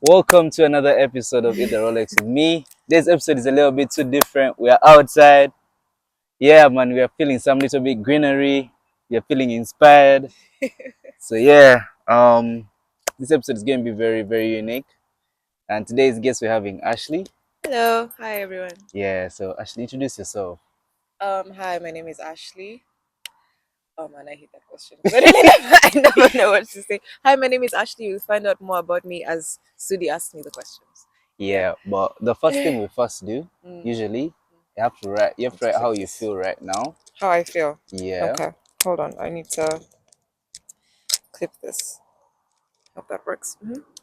Welcome to another episode of Eat the Rolex with me. This episode is a little bit too different. We are outside. Yeah, man, we are feeling some little bit greenery. We are feeling inspired. So yeah, this episode is going to be very, very unique. And today's guest we're having Ashley. Hello, hi everyone. Yeah, so Ashley, introduce yourself. Hi, my name is Ashley. Oh man, I hate that question. I never know what to say. Hi, my name is Ashley. You'll find out more about me as Sudi asks me the questions. Yeah, but the first thing we first do, Mm, usually, you have to write how you this. feel right now. How I feel. Yeah. Okay, hold on. I need to clip this. Hope that works.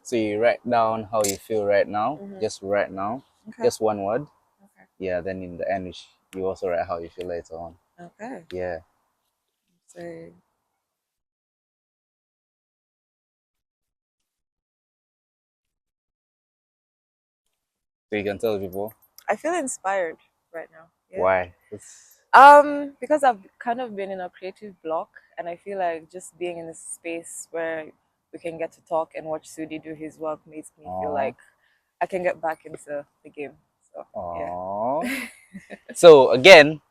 So you write down how you feel right now, Mhm. just right now, Okay. just one word. Okay. Yeah, then in the end, you also write how you feel later on. Okay. Yeah. So So you can tell people I feel inspired right now. Yeah. why. Because I've kind of been in a creative block, and I feel like just being in a space where we can get to talk and watch Sudi do his work makes me feel Aww. like I can get back into the game. So Aww. yeah. So again,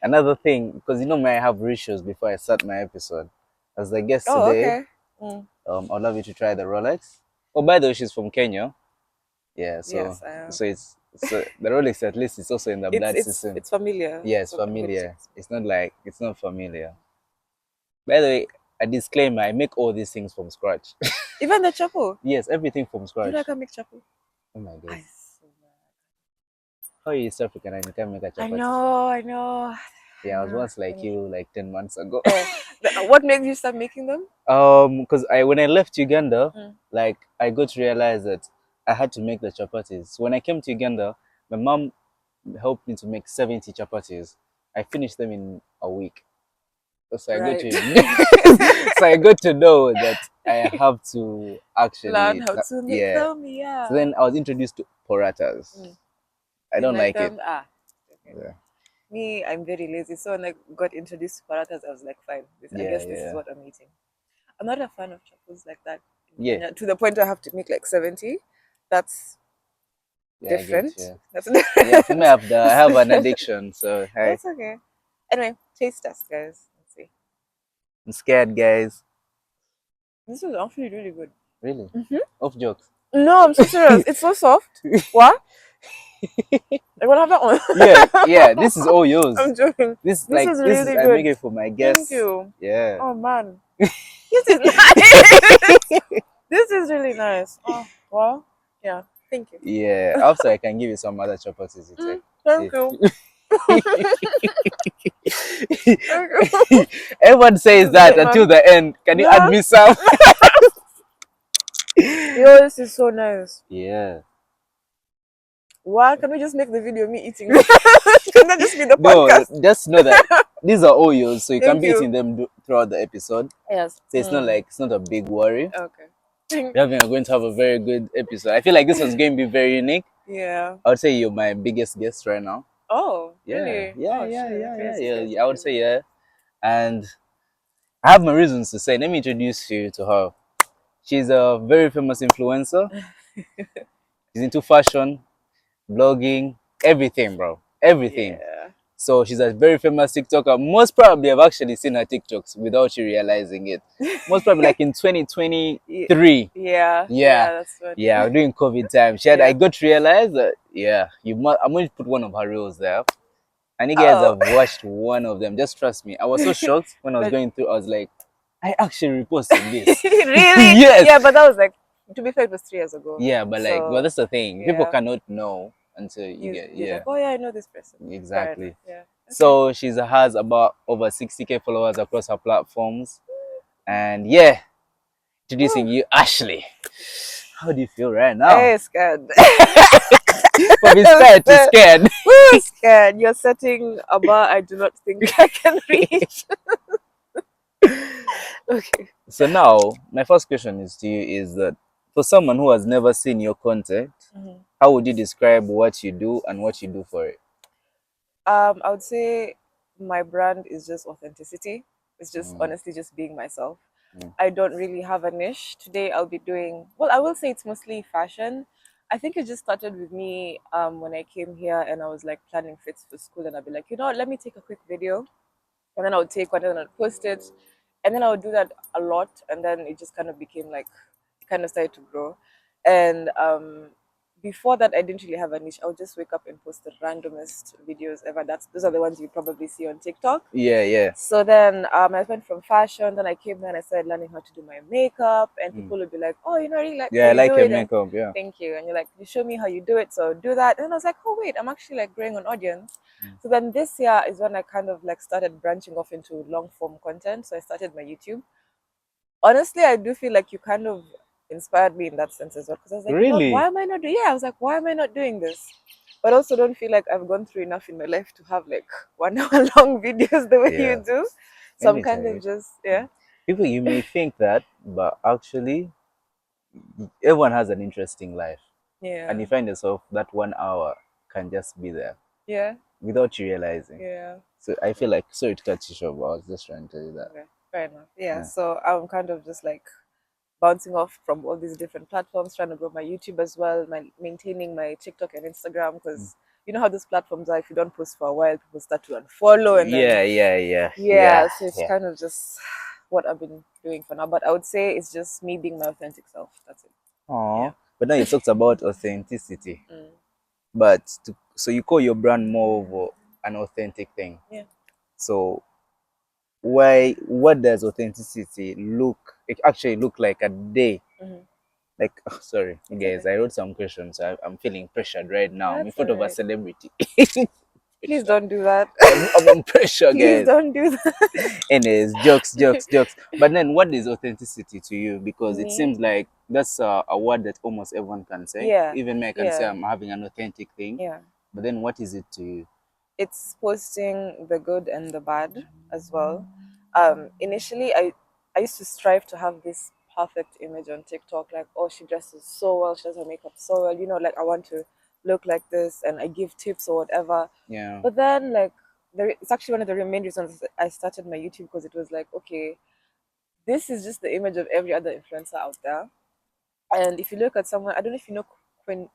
another thing, because may I have rituals before I start my episode. As the guest Oh, today, okay. Mm. I'd love you to try the Rolex. Oh, by the way, she's from Kenya. Yeah, so Yes, I am. so so the Rolex at least it's also in the It's blood it's system. it's familiar. Yeah, it's So I'm good. familiar. It's not familiar. By the way, a disclaimer: I make all these things from scratch. Even the chapel. Yes, everything from Do you know I scratch. can make chapel? Oh my god, I how are you East African and you can't make a I chapati? know, I know. Yeah, I was once like Funny. you, like 10 months ago. What made you start making them? Because when I left Uganda, Mm. like I got to realize that I had to make the chapatis. When I came to Uganda, my mom helped me to make 70 chapatis. I finished them in a week. So I got Right. to so I got to know that I have to Learn actually how to make yeah. them, So yeah. then I was introduced to poratas. Mm. I Didn't don't like like it. them. Okay. Yeah, Me, I'm very lazy. So when I got introduced to paratas, I was like, fine. I yeah, guess this is yeah. what I'm eating. I'm not a fan of chapels like that in Yeah, Kenya, to the point where I have to make like 70. That's yeah, I get different. you. That's Yeah, for me, different. I have an addiction, so hey, That's okay. Anyway, taste test, guys. Let's see. I'm scared, guys. This is actually really good. Really, Hmm. off jokes. No, I'm so serious. It's so soft. What? I want to have that one. Yeah, yeah. This is all yours. I'm joking. This is This is really I make good. it for my Thank guests. you. Yeah. Oh man, this is nice. This is really nice. Oh, well, yeah. Thank you. Yeah. Also, I can give you some other chapati's to take. Thank If you. Thank you. everyone This says is that great, until man. the end, can you add Yeah. me some? Yo, this is so nice. Yeah. Why can we just make the video of me eating? Can that just be the No, podcast? just know that these are all yours, so you can Thank be you. eating them throughout the episode. Yes. So it's not a big worry. Okay. Thank We're going to have a very good episode. I feel like this one's going to be very unique. Yeah. I would say you're my biggest guest right now. Oh, Yeah, really? yeah, Oh, yeah, shit. yeah, yeah, Crazy, yeah, crazy, yeah. I would crazy. say yeah. And I have my reasons to say. Let me introduce you to her. She's a very famous influencer. She's into fashion, blogging, everything, bro. Everything. Yeah. So she's a very famous TikToker. Most probably I've actually seen her TikToks without you realizing it. Most probably like in Ye- 2023. Yeah. Yeah. Yeah. That's funny. Yeah, during COVID time. I Yeah. got to realize that yeah, I'm going to put one of her reels there. And you guys Oh. have watched one of them. Just trust me. I was so shocked when I was But going through. I was like, I actually reposted this. really? Yes. Yeah, but that was like, to be fair, it was 3 years ago. Yeah, but like, well, So that's the thing. People yeah, cannot know until you get, you're yeah, like, oh yeah, I know this person. Fair enough. exactly. Yeah. Okay. So she has about over 60K followers across her platforms. And yeah, introducing Woo. you, Ashley. How do you feel right now? Hey, scared. From inspired to scared. Woo, scared. You're setting a bar I do not think I can reach. Okay. So now, my first question is to you is that for someone who has never seen your content, Mhm. how would you describe what you do and what you do for it? I would say my brand is just authenticity. It's just Mm, honestly just being myself. I don't really have a niche. Today I'll be doing, well, I will say it's mostly fashion. I think it just started with me when I came here and I was like planning fits for school, and I'd be like, you know what, let me take a quick video, and then I would take one and I'd post it, and then I would do that a lot, and then it just kind of became like, it kind of started to grow. And before that, I didn't really have a niche. I would just wake up and post the randomest videos ever. Those are the ones you probably see on TikTok. Yeah, yeah. So then I went from fashion, then I came here and I started learning how to do my makeup, and people would be like, oh, you know, I really like how Yeah, I you like do your it, and makeup. Yeah. thank you. And you're like, you show me how you do it, so do that. And I was like, oh wait, I'm actually like growing an audience. So then this year is when I kind of like started branching off into long form content. So I started my YouTube. Honestly, I do feel like you kind of inspired me in that sense as well, because I was like, you know what, Really? why am I not doing? Yeah, I was like, why am I not doing this? But also don't feel like I've gone through enough in my life to have like 1 hour long videos the way you Yeah. do. So Let I'm me tell kind of you. just, yeah. People, you may think that, but actually, everyone has an interesting life. And Yeah. you find yourself that 1 hour can just be there Yeah. without you realizing. Yeah. So I feel like, sorry to cut you short, but I was just trying to tell you that. Okay. Fair enough. Yeah. Yeah. So I'm kind of just like bouncing off from all these different platforms, trying to grow my YouTube as well, my maintaining my TikTok and Instagram, because you know how those platforms are. If you don't post for a while, people start to unfollow, and then Yeah, yeah, yeah, yeah, yeah, so it's yeah. kind of just what I've been doing for now. But I would say it's just me being my authentic self. That's it. Yeah. Oh, but now you talked about authenticity. Mm. But so you call your brand more of an authentic thing. Yeah. So why? What does authenticity it actually look like a day? Hmm. Like, sorry, It's guys, okay. I wrote some questions. I'm feeling pressured right now. I'm in That's all front of a right. celebrity. Please Pressure. don't do that. I'm on pressure, Please guys. don't do that. Anyways, jokes, jokes, jokes. But then, what is authenticity to you? To Because it me, seems like that's a word that almost everyone can say. yeah, Even me, I can say yeah, I'm having an authentic thing. yeah. But then, what is it to you? It's posting the good and the bad as well. Initially, I used to strive to have this perfect image on TikTok, like, oh, she dresses so well, she does her makeup so well, you know, like I want to look like this, and I give tips or whatever. Yeah. But then, like, it's actually one of the main reasons I started my YouTube, because it was like, okay, this is just the image of every other influencer out there. And if you look at someone, I don't know if you know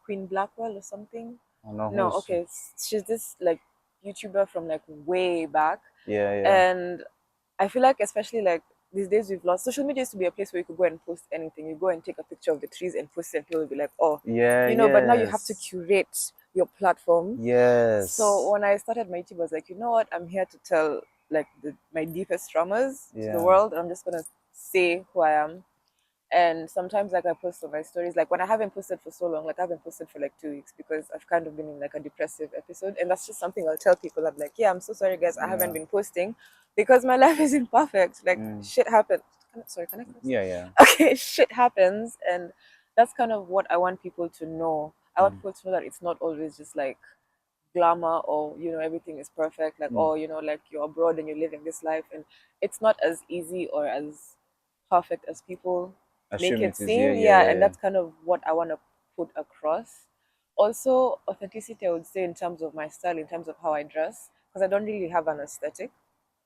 Queen Blackwell or something. I know No, who's. okay, she's this like YouTuber from like way back, Yeah, yeah. and I feel like especially like these days we've lost social media used to be a place where you could go and post anything. You go and take a picture of the trees and post it, and people will be like, oh, Yeah, you know. But now you have to yes. curate your platform. So Yes. when I started my YouTube, I was like, you know what? I'm here to tell like my deepest traumas to the Yeah. world, and I'm just gonna say who I am. And sometimes like I post on my stories, like when I haven't posted for so long, like I haven't posted for like 2 weeks because I've kind of been in like a depressive episode, and that's just something I'll tell people. I'm like, yeah, I'm so sorry guys, I haven't Yeah. been posting because my life isn't perfect. Like Mm. shit happens. Sorry, can I curse? Yeah, yeah. Okay, shit happens, and that's kind of what I want people to know. I want Mm. people to know that it's not always just like glamour, or you know everything is perfect, like, Mm. oh, you know, like you're abroad and you're living this life, and it's not as easy or as perfect as people make Assume it it is. Yeah, seem. yeah, Yeah, yeah, and yeah. that's kind of what I want to put across. Also, authenticity, I would say, in terms of my style, in terms of how I dress, because I don't really have an aesthetic.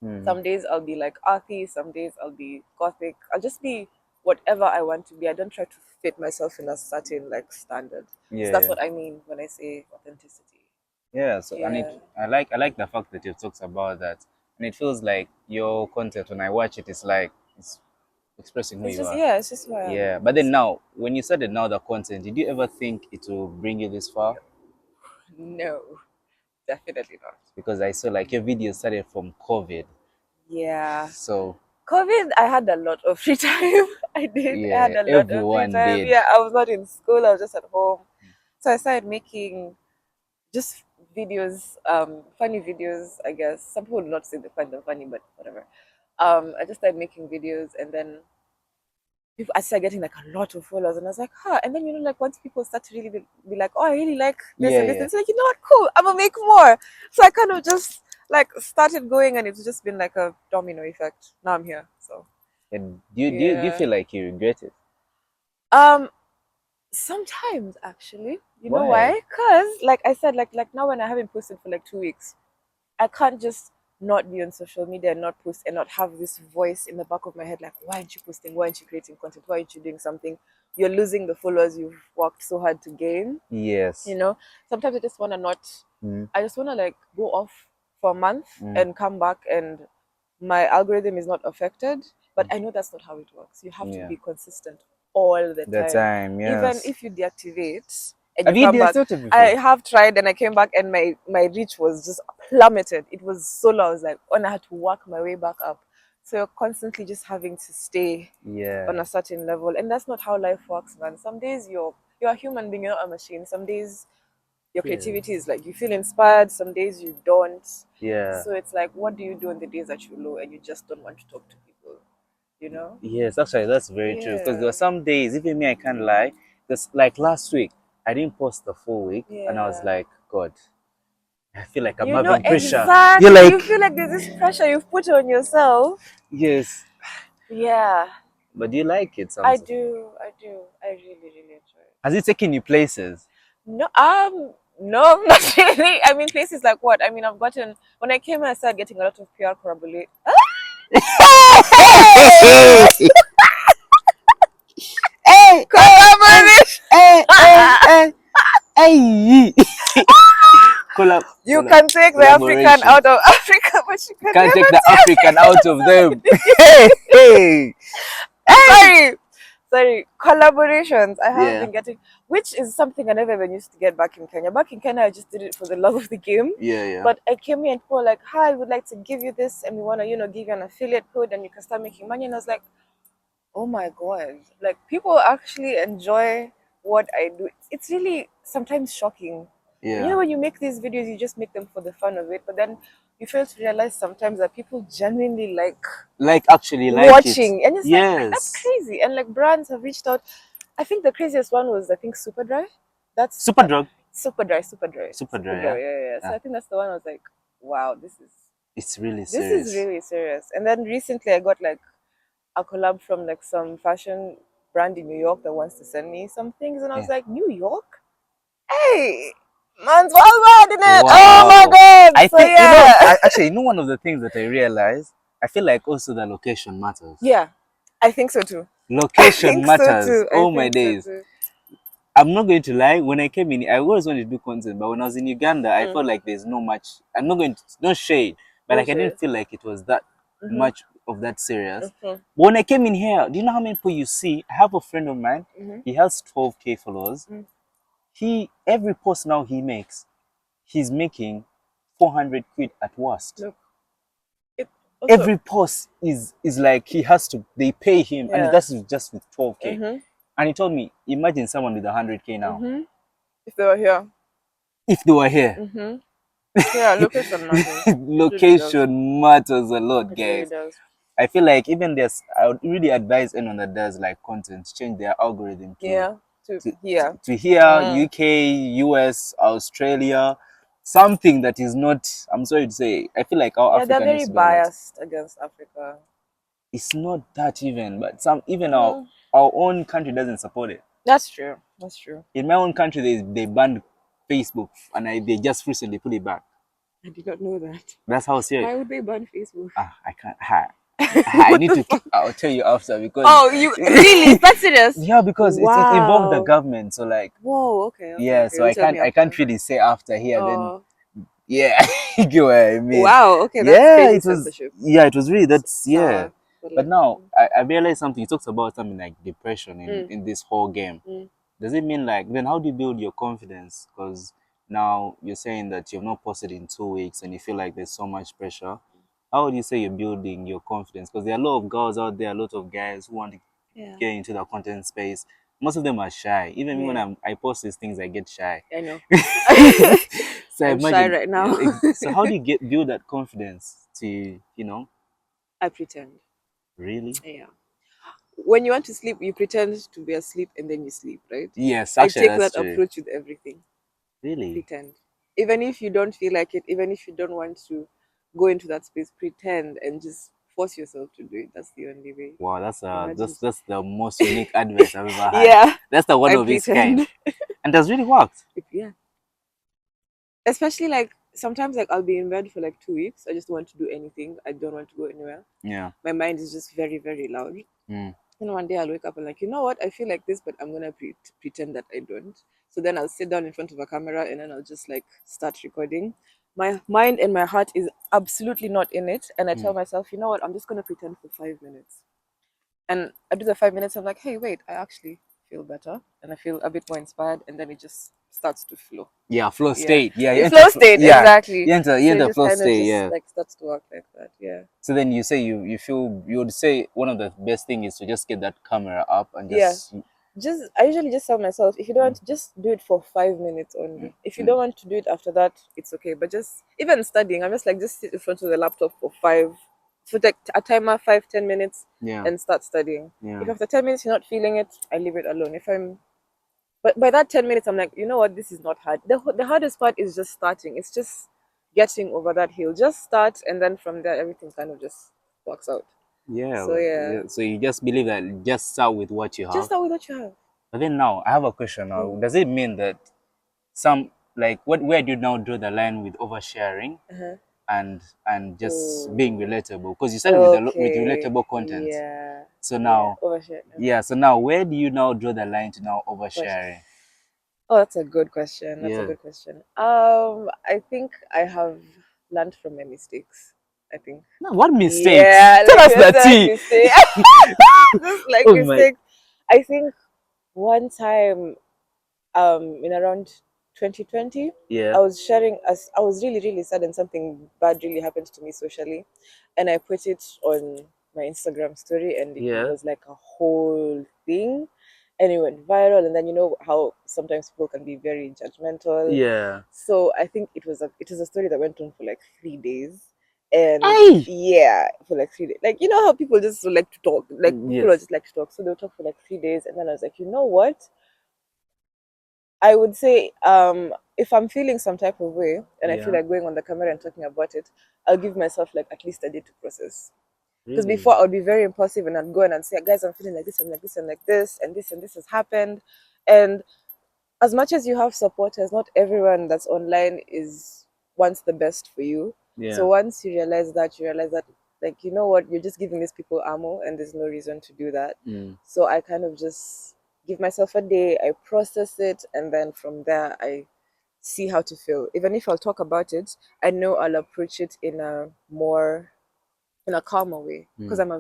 Mm. Some days I'll be like arty, some days I'll be gothic. I'll just be whatever I want to be. I don't try to fit myself in a certain like standard. So Yeah, that's yeah. what I mean when I say authenticity. Yeah, so and Yeah. I like the fact that you talked about that. And it feels like your content when I watch it, it's like it's expressing who It's you just, are. yeah, it's just who I am. Yeah. But then now, when you started now the content, did you ever think it will bring you this far? No, definitely not. Because I saw like your video started from COVID. Yeah. So COVID, I had a lot of free time. I did. I yeah, had a lot of free everyone time. did. Yeah, I was not in school. I was just at home. So I started making just videos, funny videos, I guess. Some people would not say they find them funny, but whatever. I just started making videos, and then people, I started getting like a lot of followers, and I was like, huh. And then, you know, like once people start to really be like, oh, I really like this Yeah, and this, and yeah. it's like, you know what, cool, I'm gonna make more. So I kind of just like started going, and it's just been like a domino effect. Now I'm here. So And do you yeah. feel like you regret it? Um, sometimes actually, you know Why? why? Cause like I said, like now when I haven't posted for like 2 weeks, I can't just not be on social media and not post and not have this voice in the back of my head like, why aren't you posting? Why aren't you creating content? Why aren't you doing something? You're losing the followers you've worked so hard to gain. Yes. You know, sometimes I just want to not, I just want to like go off for a month and come back and my algorithm is not affected. But I know that's not how it works. You have to Yeah. be consistent all the The time. time, Even yes. if you deactivate and you Have you come back, deactivated before? I have tried and I came back and my reach was just plummeted. It was so low. I was like, and I had to work my way back up. So you're constantly just having to stay Yeah. on a certain level, and that's not how life works, man. Some days you're a human being, you're not a machine. Some days your creativity is like you feel inspired. Some days you don't. Yeah. So it's like, what do you do on the days that you're low and you just don't want to talk to people? You know? Yes, actually, that's very true. Because there Yeah. were some days, even me, I can't lie. Because like last week, I didn't post the full week, and I was Yeah. like, God, I feel like I'm You know having pressure. You're exactly. You like, feel like there's this pressure you've put on yourself. yes, Yeah. but do you like it I sometimes? do. I do. I really, really enjoy it. Has it taken you places? No, no, not really. I mean, places like what? I mean, I've gotten when I came here, I started getting a lot of PR corroborate. Hey, hey, Collaboration. hey, hey. Collab, You can take the African collaboration. out of Africa, but you can Can't take never the take. African out of them. Hey, hey, hey. Sorry, collaborations. I have Yeah, been getting, which is something I never even used to get back in Kenya. Back in Kenya, I just did it for the love of the game. yeah, yeah. But I came here and people were like, "Hi, we'd like to give you this, and we want to, give you an affiliate code, and you can start making money." And I was like, "Oh my god!" Like people actually enjoy what I do. It's really sometimes shocking. Yeah. When you make these videos, you just make them for the fun of it, but then you fail to realize sometimes that people genuinely like Like actually like it. watching, and it's like that's Yes. crazy. And like brands have reached out. I think the craziest one was, I think, Superdry. That's Super drug. Super dry, Superdry. yeah. Yeah. So Yeah. I think that's the one I was like, wow, It's really this is serious. really serious. And then recently I got like a collab from like some fashion brand in New York that wants to send me some things, and I was Yeah. like, New York? Hey, man's worldwide in it. Oh my Wow. god. I So think yeah. actually one of the things that I realized, I feel like also the location matters. Yeah, I think so too. I Location think so matters. too. I Oh my think so days. too. I'm not going to lie. When I came in, I always wanted to do content, but when I was in Uganda, I Mm. felt like there's no much. I'm not going to no shade, but like I didn't Bullshit. feel like it was that Mm-hmm. much of that serious. Mm-hmm. But when I came in here, do you know how many people you see? I have a friend of mine. Mm-hmm. He has 12K followers. Mm. He every post now he makes, he's making 400 quid at worst. Look, it also, Every post is like he has to. They pay him, and yeah. that's just with 12K. Mm-hmm. And he told me, imagine someone with 100K now. Mm-hmm. If they were here. If they were here, Mm-hmm. Yeah, location matters. It really does. location matters a lot, It really guys. does. I feel like even this, I would really advise anyone that does like content change their algorithm Yeah. To to, here. to here, Mm. UK, US, Australia, something that is not. I'm sorry to say, I feel like our Yeah, they're Africa needs very to do a lot. biased against Africa. It's not that even, but some even Mm. our own country doesn't support it. That's true. That's true. In my own country, they banned Facebook, and they just recently put it back. I did not know that. That's how serious. Why would they ban Facebook? I can't. I What need the to. fuck? I'll tell you after because. Oh, you really? Is that serious? Yeah, because it involved the Wow. government. So like, Whoa. Okay. Okay. yeah. Okay. So You'll tell me I can't after. really say after here. Then Oh. yeah, you get what I mean. Wow. Okay. That's Yeah, crazy it was. censorship. Yeah, it was really. That's yeah. But But like. now I realized something. You talked about something like depression Mm, in this whole game. mm. Does it mean like then how do you build your confidence? Because now you're saying that you've not posted in 2 weeks and you feel like there's so much pressure. How would you say you're building your confidence? Because there are a lot of girls out there, a lot of guys who want to Yeah. get into the content space. Most of them are shy. Even me when Yeah. I post these things, I get shy. I know. So I'm shy imagine. right now. So how do you build that confidence to I pretend. really? Yeah. When you want to sleep, you pretend to be asleep and then you sleep, right? Yes, I actually take that's that true. approach with everything. Really? Pretend. Even if you don't feel like it, even if you don't want to go into that space, pretend and just force yourself to do it. That's the only way. Wow, Imagine. that's the most unique advice I've ever had. Yeah, That's the one I of its kind, pretend. and that's really worked. Yeah. Especially like sometimes like I'll be in bed for like 2 weeks. I just don't want to do anything. I don't want to go anywhere. Yeah. My mind is just very, very loud. Mm. And one day I'll wake up and like, you know what? I feel like this, but I'm gonna pretend that I don't. So then I'll sit down in front of a camera and then I'll just like start recording. My mind and my heart is absolutely not in it, and I tell Mm. myself, you know what? I'm just gonna pretend for 5 minutes. And I do the 5 minutes. I'm like, hey, wait, I actually feel better, and I feel a bit more inspired, and then it just starts to flow. Yeah, flow Yeah, state. Yeah, you in enter flow state, yeah, exactly. you So it enter just flow kind of state, just yeah. like starts to work like that. Yeah. So then you say you feel you would say one of the best thing is to just get that camera up and Yeah. just Just I usually just tell myself, if you don't mm, want, just do it for 5 minutes mm, only. If you mm, don't want to do it after that, it's okay. But just even studying, I'm just like just sit in front of the laptop for like a timer, 5-10 minutes, yeah, and start studying. If yeah. after 10 minutes you're not feeling it, I leave it alone. If I'm But by that 10 minutes, I'm like, you know what, this is not hard. The hardest part is just starting. It's just getting over that hill. Just start, and then from there, everything kind of just works out. Yeah, So yeah, yeah. So you just believe that just start with what you just have. start with what you have. But then now I have a question now. Mm. Does it mean that some like what where do you now draw the line with oversharing Uh-huh. and just being Oh, relatable? Because you started with with okay. relatable content. Yeah. So Yeah. now Overshare. yeah, so now where do you now draw the line to now Overshare. oversharing? Oh, that's a good question. That's a Yeah. good question. I think I have learned from my mistakes. I think. No, what mistakes? Yeah, Tell like us the just like tea. you say, just like Oh you my. say. I think one time, in around 2020, Yeah. I was sharing as I was really, really sad and something bad really happened to me socially, and I put it on my Instagram story, and it Yeah. was like a whole thing, and it went viral. And then you know how sometimes people can be very judgmental. Yeah. So I think it was a story that went on for like 3 days, and Hey. yeah, for like 3 days. Like you know how people just like to talk, like people are Yes. just like to talk, so they'll talk for like 3 days, and then I was like, you know what? I would say, if I'm feeling some type of way and I feel Yeah. like going on the camera and talking about it, I'll give myself like at least a day to process. Because Really. before I would be very impulsive and I'd go and I'd say, guys, I'm feeling like this and like this and like this and this has happened. And as much as you have supporters, not everyone that's online is wants the best for you. So Yeah. once you realize that like you know what, you're just giving these people ammo and there's no reason to do that. Mm. So I kind of just give myself a day, I process it, and then from there I see how to feel. Even if I'll talk about it, I know I'll approach it in a calmer way because Mm.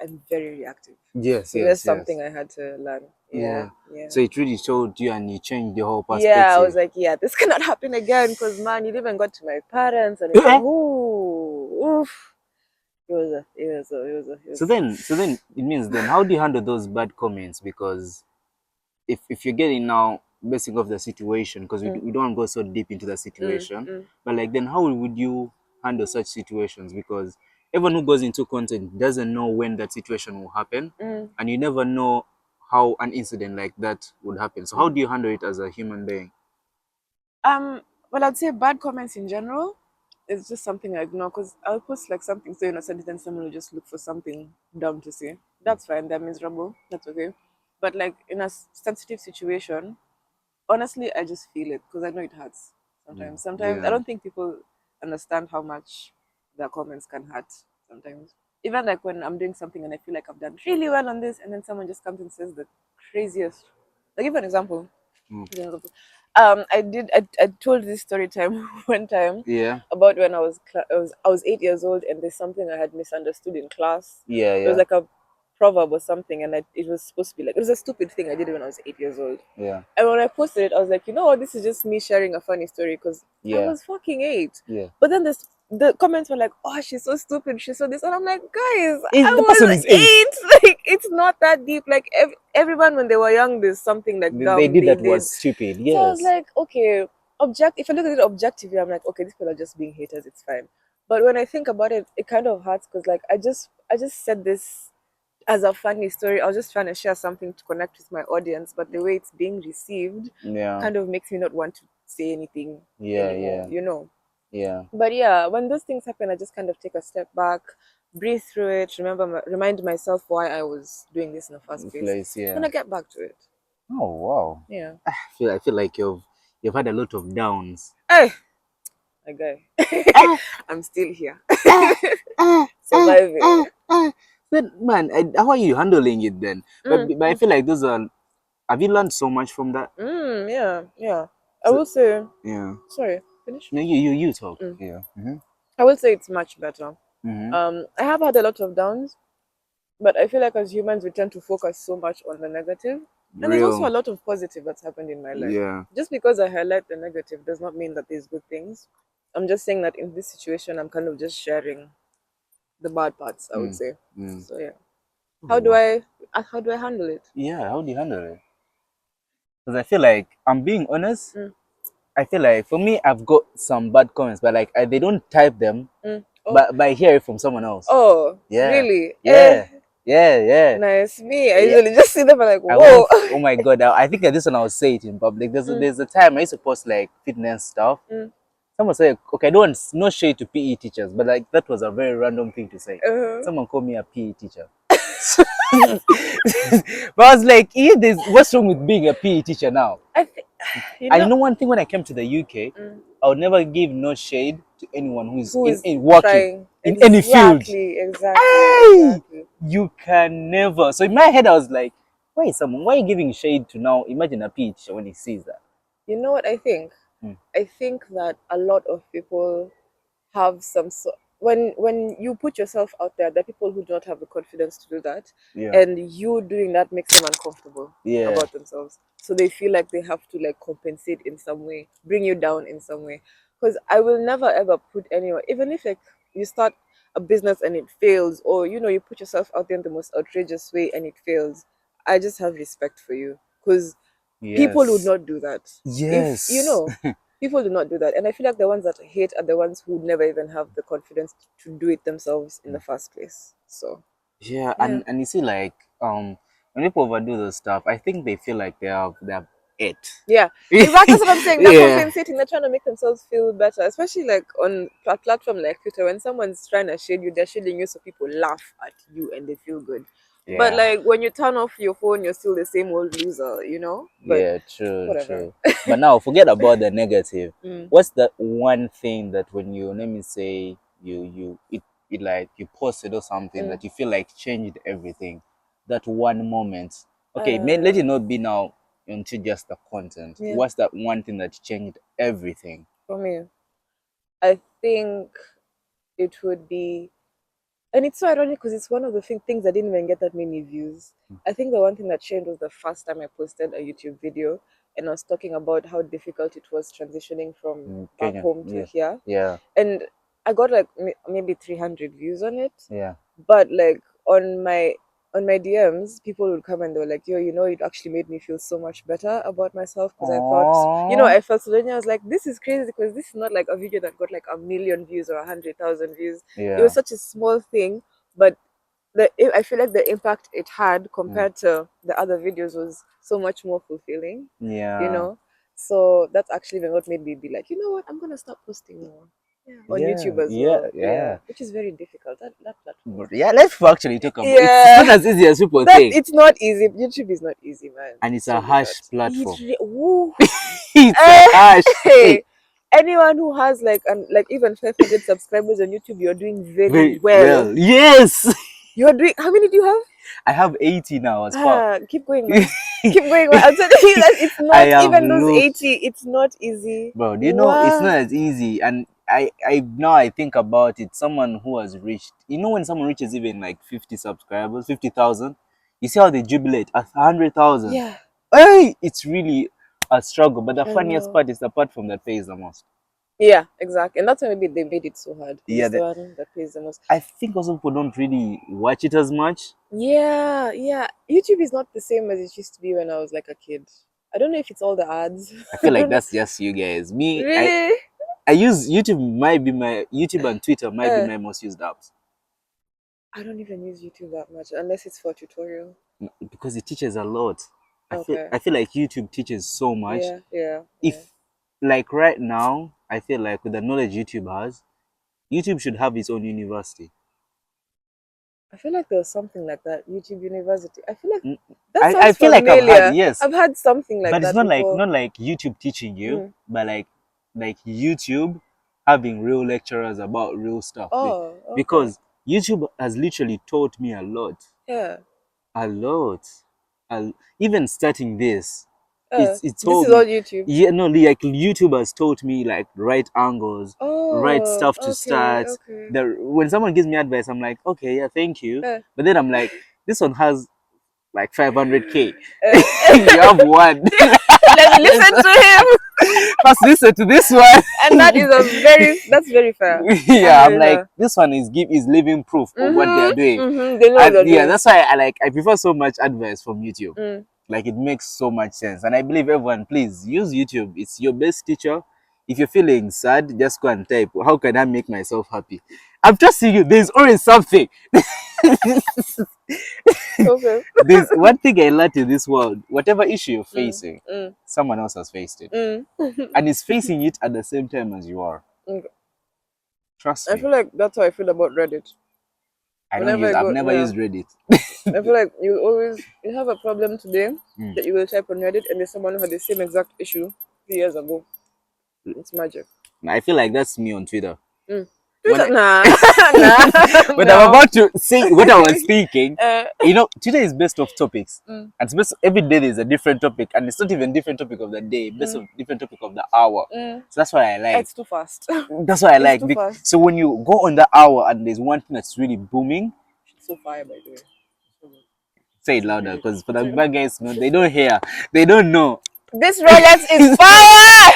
I'm very reactive. Yes, So that's yes, something yes. I had to learn. Yeah, Yeah. yeah. So it really showed you and you changed the whole Yeah, I was perspective. like, yeah, this cannot happen again because man, it even got to my parents and it's like, Eh? ooh, oof. It So was. then it means then how do you handle those bad comments? Because if you're getting now basing off the situation, because Mm, we don't go so deep into the mm, situation, mm, but like then how would you handle such situations? Because everyone who goes into content doesn't know when that situation will happen, mm, and you never know how an incident like that would happen. So how mm. do you handle it as a human being? Um, well, I'd say bad comments in general is just something I ignore because I'll post like something so innocent, then someone will just look for something dumb to say. That's fine. They're miserable. That's okay. But like in a sensitive situation, honestly, I just feel it because I know it hurts Mm. sometimes. Sometimes I Yeah. don't think people understand how much their comments can hurt sometimes. Even like when I'm doing something and I feel like I've done really well on this, and then someone just comes and says the craziest. Like, give an example. Mm. Give an example. I told this story time one time Yeah. about when I was 8 years old and there's something I had misunderstood in class. Yeah. It was Yeah. like a proverb or something, and it was supposed to be like it was a stupid thing I did when I was 8 years old. Yeah. And when I posted it, I was like, you know what, this is just me sharing a funny story because I Yeah. was fucking 8. Yeah. But then the comments were like, oh, she's so stupid, she's so this. And I'm like, guys, Is I the person was is 8? 8. Like, it's not that deep. Like, everyone when they were young, there's something like They dumb did they that did. was stupid. So I was Yes. like, okay, if I look at it objectively, I'm like, okay, these people are just being haters, it's fine. But when I think about it, it kind of hurts because like I just said this as a funny story. I was just trying to share something to connect with my audience, but the way it's being received Yeah. kind of makes me not want to say anything Yeah. anymore, Yeah. you know. Yeah. But yeah, when those things happen, I just kind of take a step back, breathe through it, remind myself why I was doing this in the first place, Place. then I Yeah. get back to it. Oh wow. Yeah. I feel like you've had a lot of downs. Hey, my guy. Ah, I'm still here, ah, ah, ah, surviving. ah, ah. Then, man, how are you handling it then? But I Mm. feel like those are. Have you learned so much from that? Yeah, yeah. I So, will say, yeah. sorry, finish. No, you talk. Mm. Yeah. Mm-hmm. I will say it's much better. Mm-hmm. I have had a lot of downs, but I feel like as humans, we tend to focus so much on the negative. And there's also a Real. lot of positive that's happened in my life. Yeah. Just because I highlight the negative does not mean that there's good things. I'm just saying that in this situation, I'm kind of just sharing the bad parts, I would Mm. say. Mm. So yeah. Oh, How do wow. I how do I handle it? Yeah. How do you handle it? Because I feel like I'm being honest. Mm, I feel like for me, I've got some bad comments, but like they don't type them, Oh, but I hear it from someone else. oh, Yeah. really? Yeah. Yeah. Yeah. Nice. Me, I Yeah. usually just see them and like, I whoa. once, oh my god, I think that this one I'll say it in public. Mm, There's a time I used to post like fitness stuff. mm, Someone said, okay, I don't want no shade to PE teachers, but like that was a very random thing to say. uh, Someone called me a PE teacher. But I was like, yeah, what's wrong with being a PE teacher now? I think, you And you know, know one thing, when I came to the UK, mm, I would never give no shade to anyone who's who is in working trying in any field. Hey, exactly. you can never. So in my head, I was like, why are you giving shade to now? Imagine a PE teacher when he sees that. You know what I think? Hmm. I think that a lot of people have some so when you put yourself out there, there are people who don't have the confidence to do that, Yeah. and you doing that makes them uncomfortable Yeah. about themselves. So they feel like they have to like compensate in some way, bring you down in some way. Because I will never ever put anyone, even if like you start a business and it fails, or you put yourself out there in the most outrageous way and it fails. I just have respect for you because people would Yes. not do that. If Yes. people do not do that, and I feel like the ones that hate are the ones who never even have the confidence to do it themselves in the first place. So Yeah, yeah, and you see, like, when people overdo those stuff, I think they feel like they have it. yeah, exactly. That's what I'm saying. They're Yeah. compensating. They're trying to make themselves feel better, especially like on a platform like Twitter. When someone's trying to shade you, they're shading you so people laugh at you and they feel good. But Yeah. like when you turn off your phone, you're still the same old loser. But Yeah, true, whatever. true. But now forget about the negative. Mm. What's that one thing that when you, let me say, it like you posted or something Mm. that you feel like changed everything? That one moment. Okay, let it Uh, not be now into just the content. yeah, What's that one thing that changed everything? for me, I think it would be. And it's so ironic because it's one of the things that didn't even get that many views. I think the one thing that changed was the first time I posted a YouTube video and I was talking about how difficult it was transitioning from back Kenya. home to Yeah. here. Yeah. And I got like maybe 300 views on it. Yeah. But like on my DMs, people would come and they were like, "Yo, it actually made me feel so much better about myself because I thought, Aww. I felt so lonely. I was like, this is crazy because this is not like a video that got like a million views or 100,000 views. It Yeah. was such a small thing, but I feel like the impact it had Mm. compared to the other videos was so much more fulfilling, you Yeah. know. So that's actually even what made me be like, you know what, I'm gonna start posting more. Yeah, on Yeah. YouTube as Yeah. well. Yeah, Yeah. which is very difficult. That platform But is yeah, let's actually talk about it's not yeah, as easy as people that think. it's not easy. YouTube is not easy, man. And it's It's a really not. harsh platform. Woo. It's a harsh. Hey, Hey, anyone who has like even 500 subscribers on YouTube, you're doing very very well. well. Yes. You're doing. How many do you have? I have 80 now as far. Keep going, man. Keep going, man. I'm telling you that it's I not have even those looked, 80. It's not easy. bro. Do you know it's not Wow. as easy? And I now I think about it. Someone who has reached, when someone reaches even like 50 subscribers, 50,000, you see how they jubilate at 100,000. Yeah, Hey, it's really a struggle. But the I funniest know. part is the part from that pays the most. Yeah, exactly. And that's why maybe they made it so hard because Yeah, it's the one that pays the most. I think also people don't really watch it as much. Yeah, yeah. YouTube is not the same as it used to be when I was like a kid. I don't know if it's all the ads. I I feel like don't know. that's just you guys. Me, Really? I use YouTube. Might be my YouTube and Twitter might be Uh, my most used apps I don't even use YouTube that much unless it's for tutorial. because it teaches a lot. Okay. I feel like YouTube teaches so much. Yeah, yeah, yeah. If like right now, I feel like with the knowledge YouTube has, YouTube should have its own university. I feel like there was something like that. YouTube University. I feel like Mm, that I sounds feel like I've had, familiar. yes, I've had something like but it's that not like before. YouTube teaching you, Mm. but like YouTube having real lecturers about real stuff. Oh, okay. Because YouTube has literally taught me a lot. Yeah. A lot. Even starting this, it's This taught is me. all YouTube. Yeah, no, like YouTube has taught me like right angles, right Oh, stuff to okay, start. okay. When someone gives me advice, I'm like, okay, yeah, thank you. But then I'm like, this one has like 500k. You have one. Let me listen to him. First listen to this one. And that's very fair. Yeah, I'm like, Fair. this one is living proof of what they're doing. They know what they're Yeah, doing. that's why I prefer so much advice from YouTube. Mm. Like, it makes so much sense. And I believe everyone, please use YouTube. It's your best teacher. If you're feeling sad, just go and type, how can I make myself happy? I'm trusting you. There's always something. Okay. There's one thing I learned in this world. Whatever issue you're facing, someone else has faced it. And is facing it at the same time as you are. Okay. Trust I me. feel like that's how I feel about Reddit. I've never used Reddit. I feel like you have a problem today that you will type on Reddit and there's someone who had the same exact issue 3 years ago. It's magic. I feel like that's me on Twitter. Nah. When I'm about to say what I was thinking, Twitter is based off topics. And it's based every day there's a different topic, and it's not even different topic of the day, based on different topic of the hour. So that's why I like. It's too fast. That's why I like. Too fast. So when you go on the hour and there's one thing that's really booming, It's so fire, by the way. say it louder, because for the bad guys, they don't hear, they don't know. This Rolex is fire.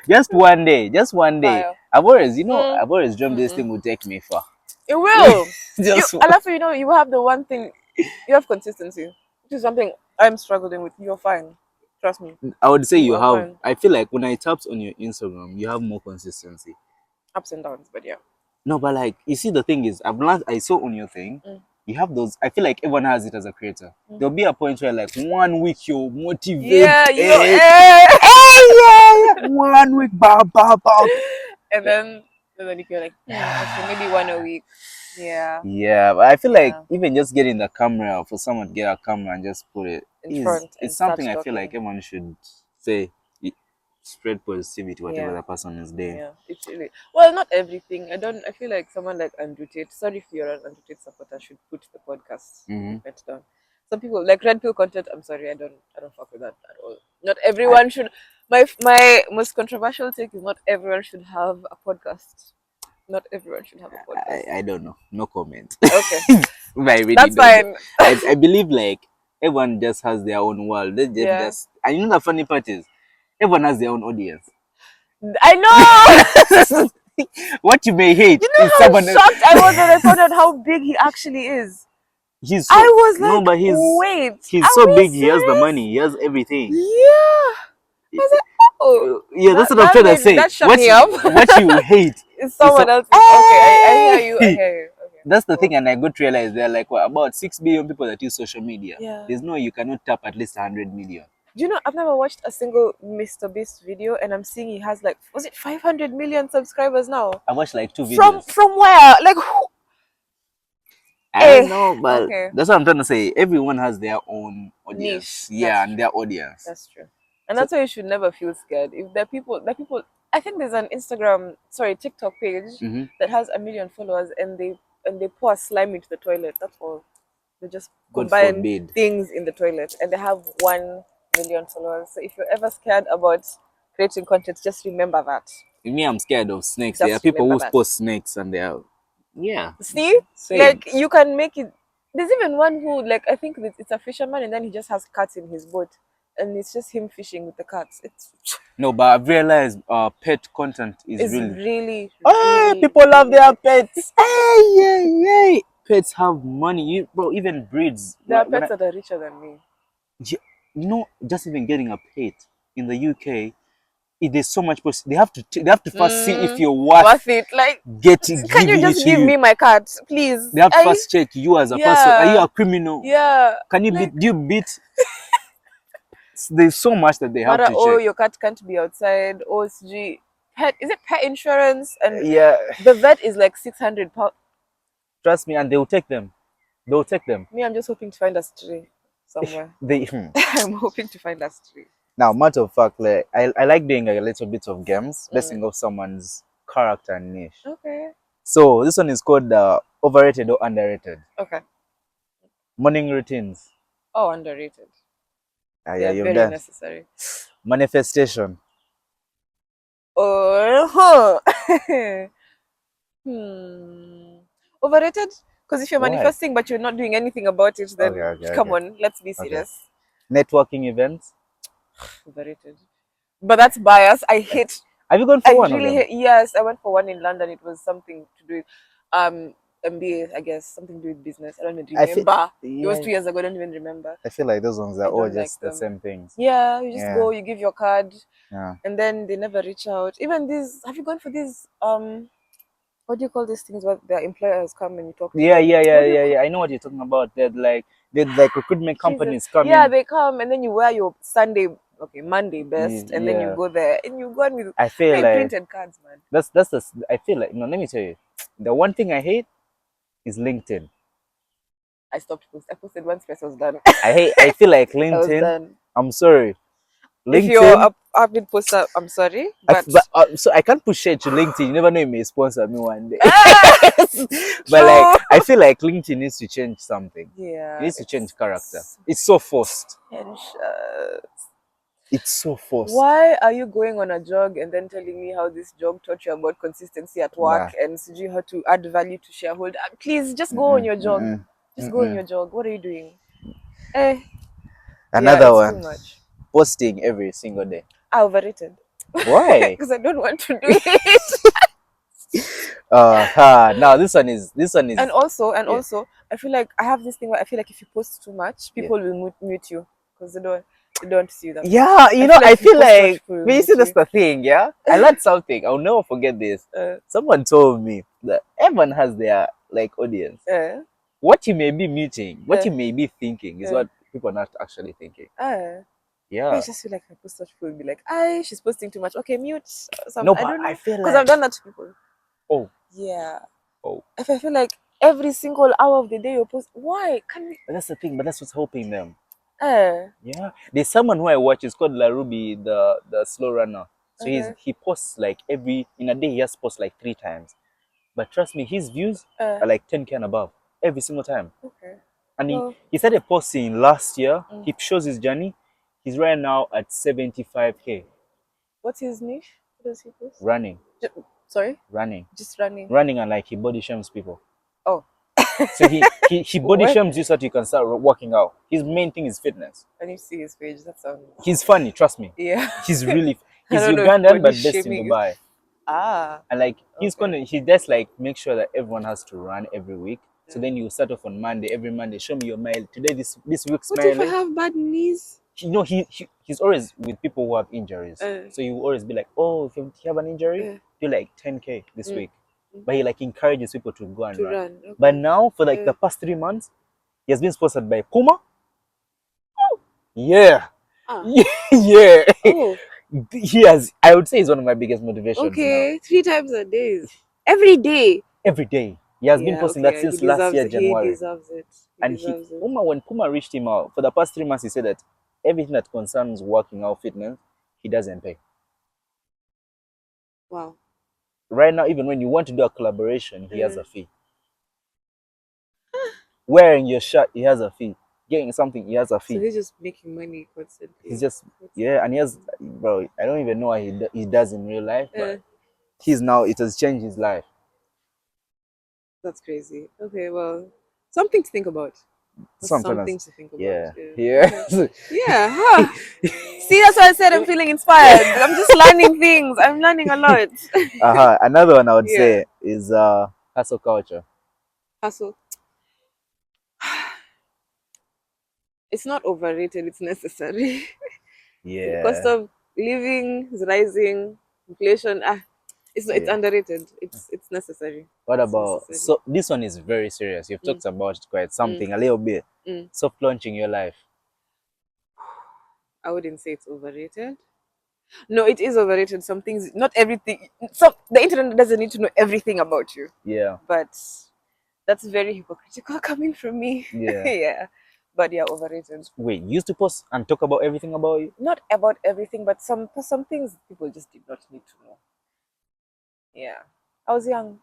Just one day. Fire. I've always dreamed this thing would take me far. It will. Just I love you have the one thing, you have consistency, which is something I'm struggling with. You're fine. Trust me. I would say you have. Fine. I feel like when I tapped on your Instagram, you have more consistency. Ups and downs, but yeah. No, but like, you see, the thing is, I saw on your thing, you have those. I feel like everyone has it as a creator. There'll be a point where like 1 week you're motivated. Yeah, yeah. 1 week, bow. And then if you're like, okay, maybe one a week. Yeah. Yeah, but I feel like even just getting the camera, for someone to get a camera and just put it in front, it's something I feel like everyone should say. Spread positivity, whatever the person is doing. Yeah, it's really well. Not everything. I feel like someone like Andrew Tate. Sorry if you're an Andrew Tate supporter. Should put the podcast movement down. Some people like red pill content. I'm sorry, I don't fuck with that at all. Not everyone should. My most controversial take is not everyone should have a podcast. Not everyone should have a podcast. I don't know. No comment. Okay, really that's fine. I believe like everyone just has their own world. They just. And you know the funny part is, everyone has their own audience. I know. What you may hate is someone shocked I was when I found out how big he actually is. I was like, no, but he's so big. He has the money. He has everything. Yeah. I was like, oh, yeah, that's what I'm trying to say. That shut me up. What you hate is someone else. Okay, I hear you. Okay. That's the thing, and I got to realize there are like about 6 billion people that use social media. Yeah. There's no you cannot tap at least 100 million. Do you know, I've never watched a single Mr. Beast video, and I'm seeing he has like, was it 500 million subscribers now? I watched like 2 videos. From where? Like who? I don't know, but that's what I'm trying to say. Everyone has their own audience. Niche. Yeah, and their audience. That's true. And that's why you should never feel scared. If there are people, I think there's an TikTok page that has 1 million followers, and they pour slime into the toilet. That's all. They just combine things in the toilet, and they have 1 million followers. So if you're ever scared about creating content, just remember that. Me, I'm scared of snakes. There are people who post snakes and they are, See, like you can make it. There's even one who, like, I think it's a fisherman, and then he just has cats in his boat, and it's just him fishing with the cats. No, but I've realized pet content is really people love their pets. Hey. Pets have money, bro. Even breeds. There are pets that are richer than me. Just even getting a pet in the UK, there's so much. They have to first see if you're worth it. Like, can you just give me my cat, please? They have to first check you as a person. Are you a criminal? Yeah. Can you beat? Do you beat? There's so much that they have to check. Oh, your cat can't be outside. OSG. Is it pet insurance? And the vet is like £600. Trust me, and they'll take them. Me, I'm just hoping to find a stray somewhere. I'm hoping to find a stray. Now, matter of fact, like I like doing a little bit of games, basing off someone's character and niche. Okay. So this one is called overrated or underrated. Okay. Morning routines. Oh, underrated. Ah, They yeah, are you've very done. necessary. Manifestation. Oh, hmm. Overrated? Because if you're Why? manifesting but you're not doing anything about it, Okay, then okay, come okay, on, let's be okay. serious. Networking events. Overrated. But that's bias. I hate. Have you gone I for one of really them? hate. Yes, I went for one in London. It was something to do with MBA, I guess, something to do with business. I don't even I feel, remember. It was yeah, 2 years ago. I don't even remember. I feel like those ones are I all don't like just the them. same things. Yeah, you just Yeah, go, you give your card, yeah. and then they never reach out. Even these, have you gone for these? What do you call these things where the employers come and you talk to Yeah, them? yeah, yeah, What do you yeah, call? yeah. I know what you're talking about. They're like recruitment Jesus. companies come Yeah, in. they come and then you wear your Sunday, okay, Monday best, and then you Yeah. go there and you go on with I feel hey, like printed cards, man. that's the I feel like no, let me tell you. The one thing I hate is LinkedIn. I stopped posting. I posted once, first I was done. I feel like I was LinkedIn. done. I'm sorry. If you're LinkedIn. a avid poster, I'm sorry, but But so I can't push it to LinkedIn. You never know, you may sponsor me one day. ah, But like, true. I feel like LinkedIn needs to change something. It Yeah, needs to change character. it's It's so forced. tension. It's so forced. Why are you going on a jog and then telling me how this jog taught you about consistency at Nah. work and you how to add value to shareholder? Please just go on Mm-mm, your jog. mm-mm, Just go on mm-mm. your jog. What are you doing? Eh, yeah, Another it's too one. much. Posting every single day. Overrated. Why? Because I don't want to do it. Now this one is And yeah, also, I feel like I have this thing where I feel like if you post too much, yeah. people will mute you because they don't see you that much. Yeah, I you know, feel like I if you feel post too much, like people will when you see mute that's you. the thing, yeah. I learned something. I'll never forget this. Uh, Someone told me that everyone has their like audience. uh, What you may be muting, what uh, you may be thinking is uh, what people are not actually thinking. uh. I Yeah. just feel like if I post such people will be like, "I she's posting too much." Okay, mute some. No, I but don't I know feel because I've like done that to people. oh, Yeah, oh. if I feel like every single hour of the day you post, why can we? But that's the thing, but that's what's helping them. Uh, Yeah. There's someone who I watch, it's called La Ruby, the slow runner. So okay, he posts like every in a day he has posts like 3 times. But trust me, his views uh, are like 10K and above every single time. okay. And Well, he started posting last year. mm. He shows his journey. He's right now at 75K What's his niche? What does he post? running, Sorry, running, just running. running, and like he body shames people. Oh, So he body what? shames you so that you can start working out. His main thing is fitness. I need to see his page. That sounds. He's funny, trust me. Yeah. He's really I he's don't know if Ugandan body but based in shaming is. Dubai. Ah, And like okay. he does like make sure that everyone has to run every week. So Yeah. then you start off on Monday, every Monday, show me your mile. Today this week's What if I mileage. have bad knees? You know he's always with people who have injuries, Uh, so you always be like, oh, if you have an injury, uh, do like 10K this mm, week. mm, But he like encourages people to go and to run. run. But Okay. now for like Uh, the past 3 months he has been sponsored by Puma. Yeah. ah. Yeah. Oh. He has, I would say, he's one of my biggest motivations now. Okay. 3 times a day. Every day. Every day he has been Yeah. posting that Okay. He since last deserves year it. He January. deserves it. He And deserves it. When Puma reached him out for the past 3 months, he said that everything that concerns working out fitness he doesn't pay. Wow. Right now, even when you want to do a collaboration, he has Uh, a fee. Wearing your shirt, he has a fee. Getting something, he has a so fee. he's just making money He's constantly. just yeah, and he has, bro. I don't even know what he does in real life, Uh, but it has changed his life. that's crazy. Okay. Well, something to think about. That's Sometimes, something to think about. yeah, Yeah. yeah. Okay. Yeah. Huh. See, that's why I said I'm feeling inspired. I'm just learning things. I'm learning a lot. Another one I would Yeah. say is hustle culture. Hustle. It's not overrated. It's necessary. The cost Yeah. of living is rising. Inflation. It's Yeah. underrated. It's necessary. What It's about necessary. so this one is very serious. You've Mm, talked about it quite mm, something a little bit. mm. Soft launching your life. I wouldn't say it's overrated. No, it is overrated. Some things, not everything. The internet doesn't need to know everything about you, Yeah. but that's very hypocritical coming from me. Yeah. Yeah, But yeah, overrated. Wait, you used to post and talk about everything about you? Not about everything, but some things people just did not need to know. Yeah. I was young.